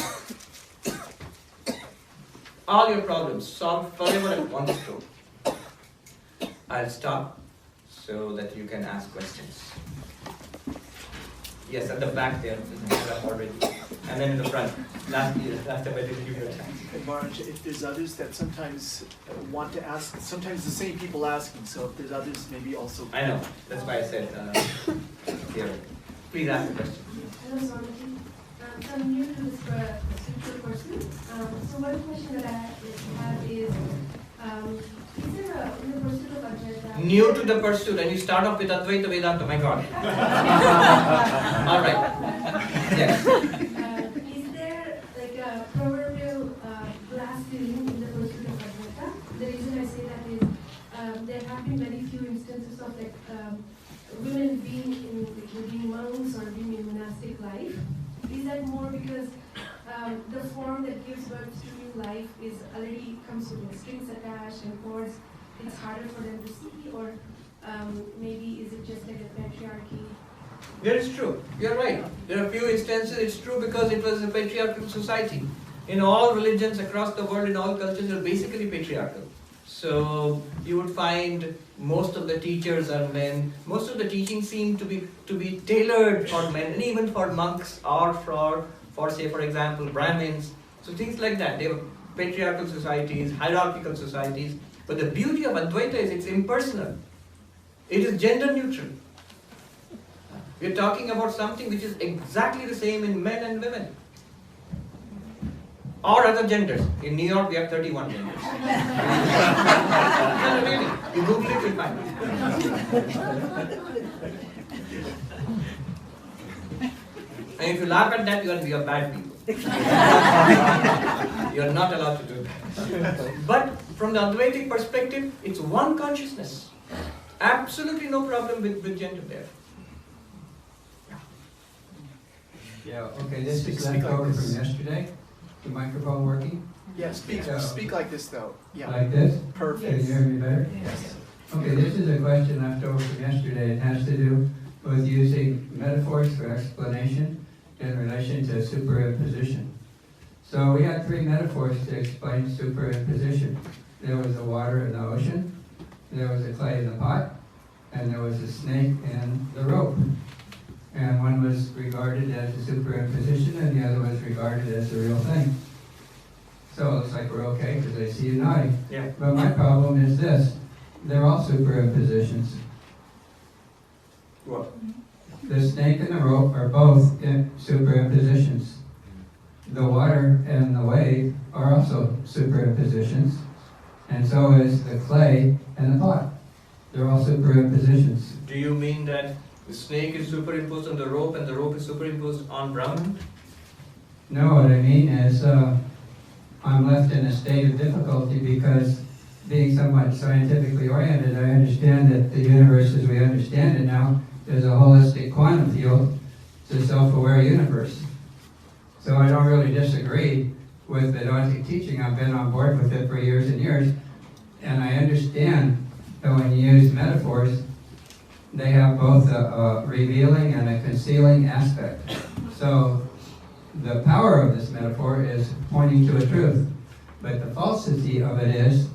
All your problems solved forever at one stroke. I'll stop so that you can ask questions. Yes, at the back there, already. And then in the front. Last time I didn't give you a chance. Hey Maharaj, if there's others that sometimes want to ask, sometimes the same people asking, so if there's others, maybe also. I know, that's why I said here. Please ask the question. Hello, Swamiji. So I'm new to this spiritual person. So one question that I have is there in the pursuit of Advaita? New to the pursuit, and you start off with Advaita Vedanta, my God. All right. Yes. Is there like a proverbial glass ceiling in the pursuit of Advaita? The reason I say that is there have been very few instances of like women being monks or being in monastic life. Is that more because the form that gives birth to new life is already comes with strings attached and cords? It's harder for them to see, or maybe is it just like a patriarchy? That is true. You're right. There are few instances it's true because it was a patriarchal society. In all religions across the world, in all cultures, are basically patriarchal. So you would find most of the teachers are men. Most of the teachings seem to be tailored for men, and even for monks or for say for example Brahmins. So things like that. They were patriarchal societies, hierarchical societies. But the beauty of Advaita is it's impersonal. It is gender neutral. We are talking about something which is exactly the same in men and women. Or other genders. In New York we have 31 genders. No, really. You Google it, you'll find it. And if you laugh at that, you are bad people. You are not allowed to do that. But from the Advaitic perspective, it's one consciousness. Absolutely no problem with gender there. Yeah, okay, this is left over from yesterday. The microphone working? Yeah, speak like this though. Yeah. Like this? Perfect. Can you hear me better? Yes. Okay, this is a question left over from yesterday. It has to do with using metaphors for explanation in relation to superimposition. So we had three metaphors to explain superimposition. There was the water in the ocean, there was the clay in the pot, and there was the snake in the rope. And one was regarded as a superimposition, and the other was regarded as a real thing. So it looks like we're okay, because I see you nodding. Yeah. But my problem is this. They're all superimpositions. What? The snake and the rope are both superimpositions. The water and the wave are also superimpositions. And so is the clay and the pot. They're all superimpositions. Do you mean that the snake is superimposed on the rope and the rope is superimposed on Brahman? No, what I mean is I'm left in a state of difficulty because being somewhat scientifically oriented, I understand that the universe as we understand it now is a holistic quantum field. It's a self-aware universe. So I don't really disagree with Vedantic teaching. I've been on board with it for years and years. And I understand that when you use metaphors, they have both a revealing and a concealing aspect. So the power of this metaphor is pointing to a truth. But the falsity of it is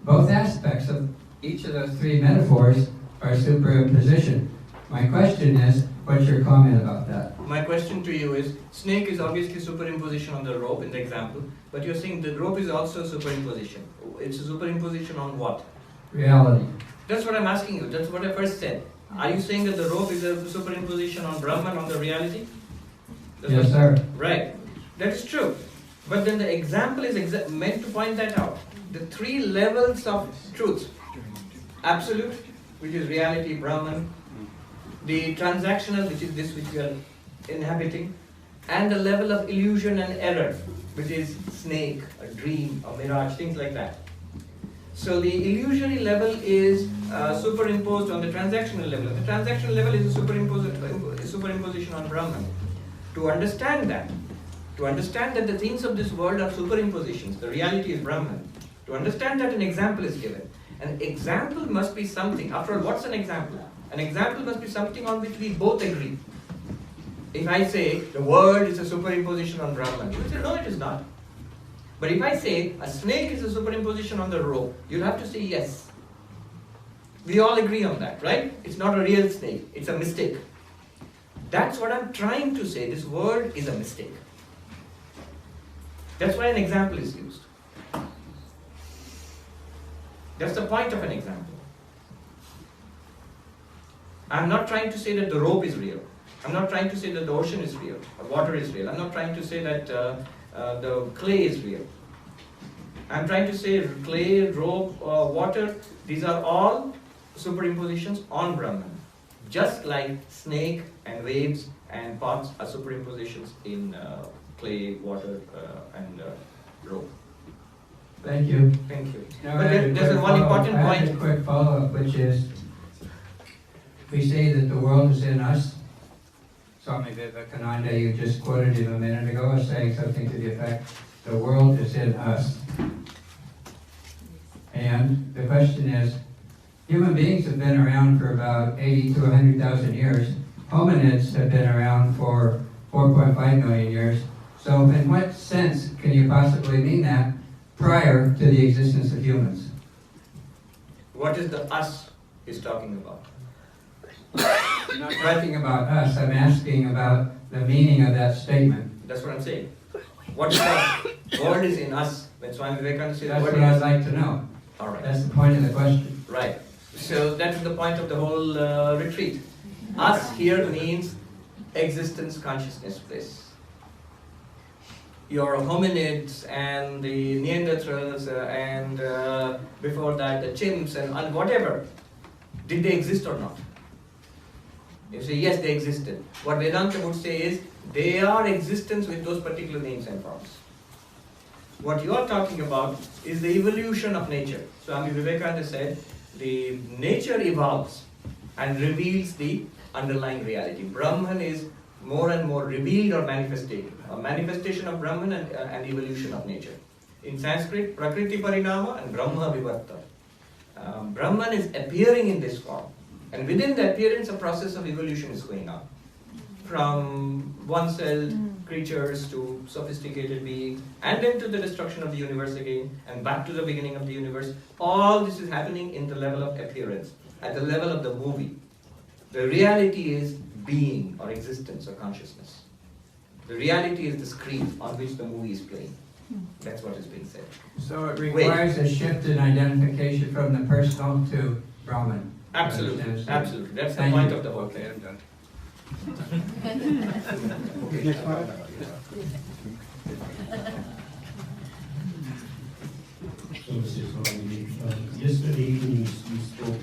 both aspects of each of those three metaphors are superimposition. My question is, what's your comment about that? My question to you is, snake is obviously superimposition on the rope in the example, but you're saying the rope is also superimposition. It's a superimposition on what? Reality. That's what I'm asking you. That's what I first said. Are you saying that the rope is a superimposition on Brahman, on the reality? Yes, sir. Right. That is true. But then the example is meant to point that out. The three levels of truth. Absolute, which is reality, Brahman. The transactional, which is this which we are inhabiting. And the level of illusion and error, which is snake, a dream, a mirage, things like that. So the illusory level is superimposed on the transactional level. The transactional level is a superimposition on Brahman. To understand that the things of this world are superimpositions, the reality is Brahman. To understand that, an example is given. An example must be something. After all, what's an example? An example must be something on which we both agree. If I say the world is a superimposition on Brahman, you will say, no, it is not. But if I say a snake is a superimposition on the rope, you'll have to say yes. We all agree on that, right? It's not a real snake, it's a mistake. That's what I'm trying to say. This word is a mistake. That's why an example is used. That's the point of an example. I'm not trying to say that the rope is real. I'm not trying to say that the ocean is real, or water is real. I'm not trying to say that the clay is real. I'm trying to say clay, rope, water, these are all superimpositions on Brahman. Just like snake and waves and pots are superimpositions in clay, water, and rope. Thank you. Thank you. Now, But there's one important I have a point. quick follow-up, which is, we say that the world is in us. Swami Vivekananda, you just quoted him a minute ago, was saying something to the effect, the world is in us. And the question is, human beings have been around for about 80 to 100,000 years. Hominids have been around for 4.5 million years. So in what sense can you possibly mean that prior to the existence of humans? What is the us he's talking about? I'm not talking about us, I'm asking about the meaning of that statement. That's what I'm saying. What is us? Word is in us. When Swami Vivekananda says That's word what I'd is like to know. all right. That's the point of the question. Right. So that's the point of the whole retreat. Us here means existence, consciousness, bliss. Your hominids and the Neanderthals and before that the chimps and whatever, did they exist or not? You say yes, they existed. What Vedanta would say is they are existence with those particular names and forms. What you are talking about is the evolution of nature. Swami Vivekananda said the nature evolves and reveals the underlying reality. Brahman is more and more revealed or manifested. A manifestation of Brahman and evolution of nature. In Sanskrit, Prakriti Parinama and Brahma Vivarta. Brahman is appearing in this form. And within the appearance, a process of evolution is going on. From one-celled creatures to sophisticated beings, and then to the destruction of the universe again, and back to the beginning of the universe. All this is happening in the level of appearance, at the level of the movie. The reality is being, or existence, or consciousness. The reality is the screen on which the movie is playing. That's what is being said. So it requires a shift in identification from the personal to Brahman. Absolutely, absolutely. That's the Thank point you. of the whole Okay, thing. I'm done. So, Mr. Swami, yesterday evening you spoke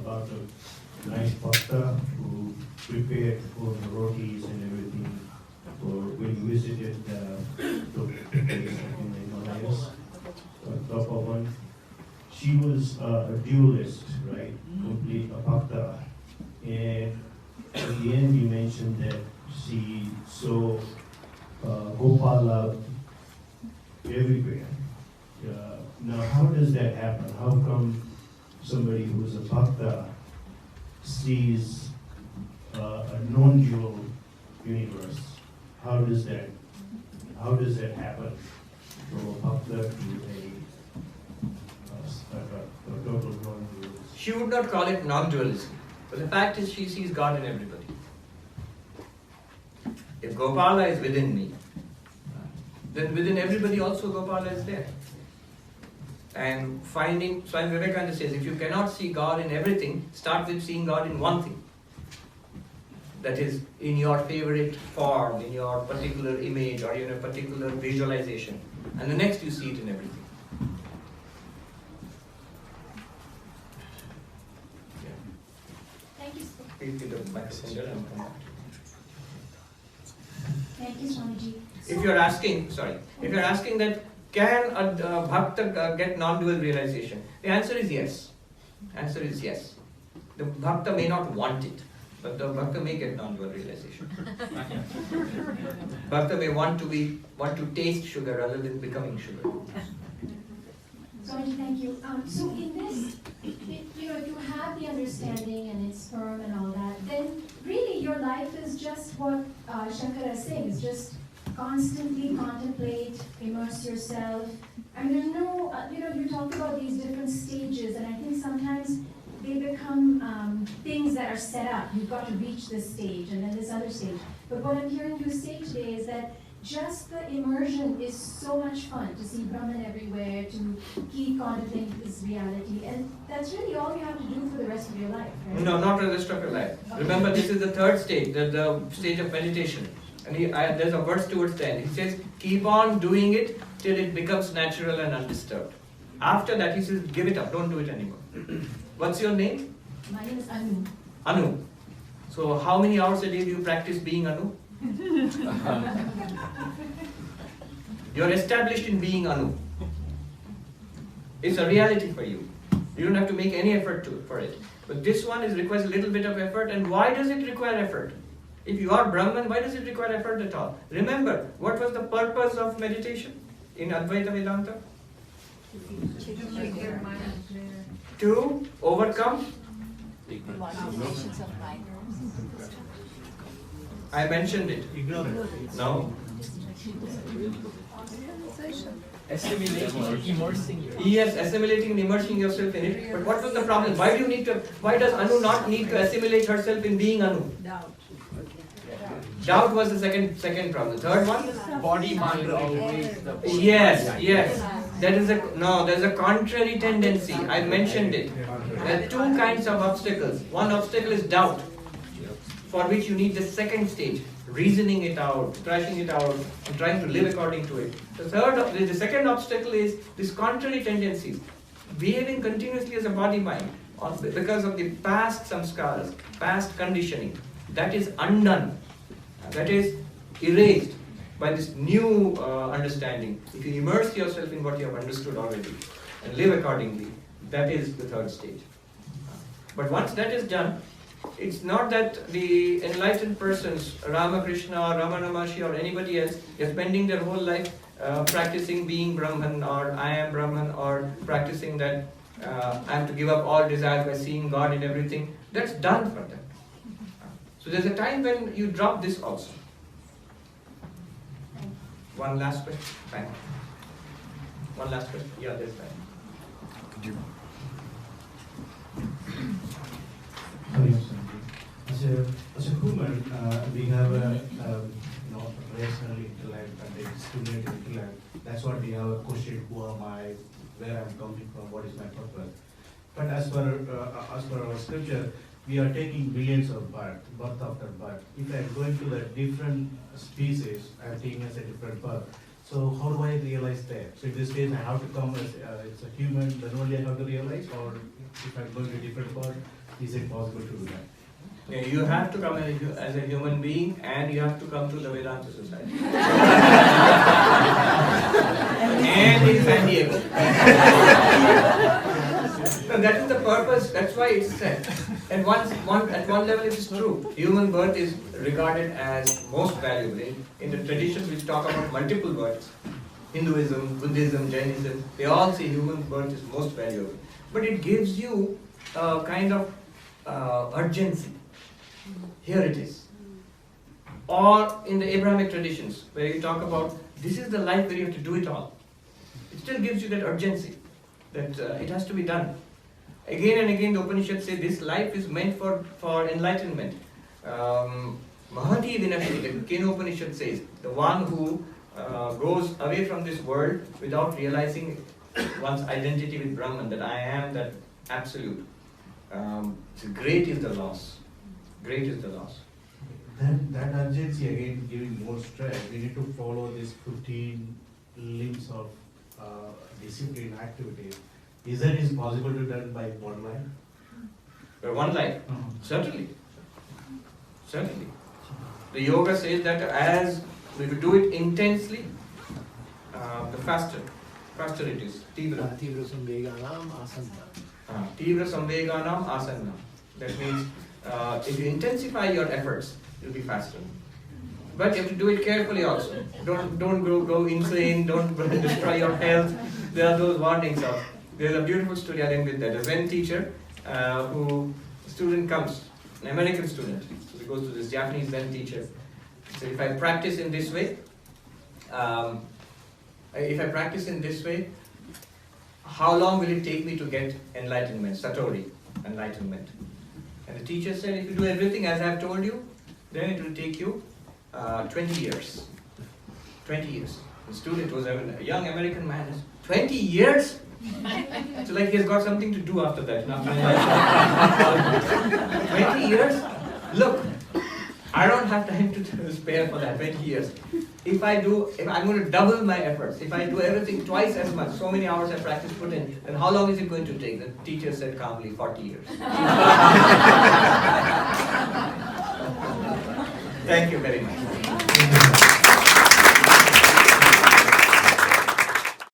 about a nice bhakta who prepared for the rotis and everything for when you visited the place in the Himalayas, Tapavan. She was a dualist, right? Complete a bhakta. And at the end you mentioned that she saw Gopala everywhere. Now how does that happen? How come somebody who is a bhakta sees a non-dual universe? How does that happen? from a bhakta to a total non-dualism? She would not call it non-dualism, but the fact is she sees God in everybody. If Gopala is within me, then within everybody also Gopala is there. And Swami Vivekananda says, if you cannot see God in everything, start with seeing God in one thing. That is, in your favorite form, in your particular image, or in a particular visualization. And the next you see it in everything. Thank you. Please give the microphone there and come back. Thank you, Swamiji. If you're asking that can a bhakta get non-dual realization, the answer is yes. Answer is yes. The bhakta may not want it, but the bhakta may get non-dual realization. Bhakta may want to taste sugar rather than becoming sugar. Swamiji, thank you. So in this, if you have the understanding and it's firm and all that, then really your life is just what Shankara is saying, is just constantly contemplate, immerse yourself. And there's no, you talk about these different stages, and I think sometimes they become things that are set up. You've got to reach this stage and then this other stage. But what I'm hearing you say today is that just the immersion is so much fun, to see Brahman everywhere, to keep contemplating this reality, and that's really all you have to do for the rest of your life, right? No, not for the rest of your life. Okay. Remember, this is the third stage, the stage of meditation. And there's a verse towards the end. He says, keep on doing it till it becomes natural and undisturbed. After that, he says, give it up, don't do it anymore. What's your name? My name is Anu. Anu. So how many hours a day do you practice being Anu? You're established in being Anu. It's a reality for you. You don't have to make any effort for it. But this one requires a little bit of effort. And why does it require effort? If you are Brahman, why does it require effort at all? Remember, what was the purpose of meditation in Advaita Vedanta? To overcome? I mentioned it. Ignorance. No. Assimilating, immersing yourself. Yes, assimilating and immersing yourself in it. But what was the problem? Why does Anu not need to assimilate herself in being Anu? Doubt was the second problem. The third one? Body, mind, always the Yes. There's a contrary tendency. I mentioned it. There are two kinds of obstacles. One obstacle is doubt, for which you need the second stage, reasoning it out, thrashing it out, and trying to live according to it. The second obstacle is this contrary tendencies, behaving continuously as a body mind, because of the past samskaras, past conditioning. That is undone. That is erased by this new understanding. If you immerse yourself in what you have understood already and live accordingly, that is the third stage. But once that is done, it's not that the enlightened persons, Ramakrishna or Ramana Maharshi or anybody else, is spending their whole life practicing being Brahman, or I am Brahman, or practicing that I have to give up all desires by seeing God in everything. That's done for them. So there's a time when you drop this also. One last question. Fine. One last question. Yeah, there's time. As a human, we have a rational intellect and a discriminating intellect. That's what we have a question: who am I? Where I'm coming from? What is my purpose? But as per our scripture, we are taking billions of birth after birth. If I'm going to the different species, I'm taking as a different birth. So how do I realize that? So in this case, I have to come as a human, then only I have to realize, or if I'm going to a different birth, is it possible to do that? Yeah, you have to come as a human being, and you have to come to the Vedanta Society. And in San Diego. So that is the purpose, that's why it's said. And at one level it is true. Human birth is regarded as most valuable. In the traditions which talk about multiple births, Hinduism, Buddhism, Jainism, they all say human birth is most valuable. But it gives you a kind of urgency. Here it is. Or in the Abrahamic traditions, where you talk about this is the life where you have to do it all. It still gives you that urgency that it has to be done. Again and again the Upanishads say this life is meant for enlightenment. Mahati Vinashti, the Kena Upanishad says, the one who goes away from this world without realizing one's identity with Brahman, that I am that absolute. So great is the loss. Great is the loss. That urgency again giving more stress. We need to follow these 15 limbs of discipline activities. Is that is possible to done by one life? By one life? Certainly. Certainly. The yoga says that as we do it intensely, the faster it is. Tivra. Tivra samveganam asanna. Tivra samveganam asanna. That means if you intensify your efforts, you'll be faster. But you have to do it carefully also. Don't go insane, don't destroy your health. There are those warnings of. There's a beautiful story I end with that. A Zen teacher a student comes, an American student. So he goes to this Japanese Zen teacher. So if I practice in this way, how long will it take me to get enlightenment, satori, enlightenment? And the teacher said, if you do everything as I have told you, then it will take you 20 years. 20 years. The student was a young American man. 20 years? So like he has got something to do after that. 20 years? Look, I don't have time to spare for that 20 years. If I'm going to double my efforts, if I do everything twice as much, so many hours I practice put in, then how long is it going to take? The teacher said calmly, 40 years. Thank you very much.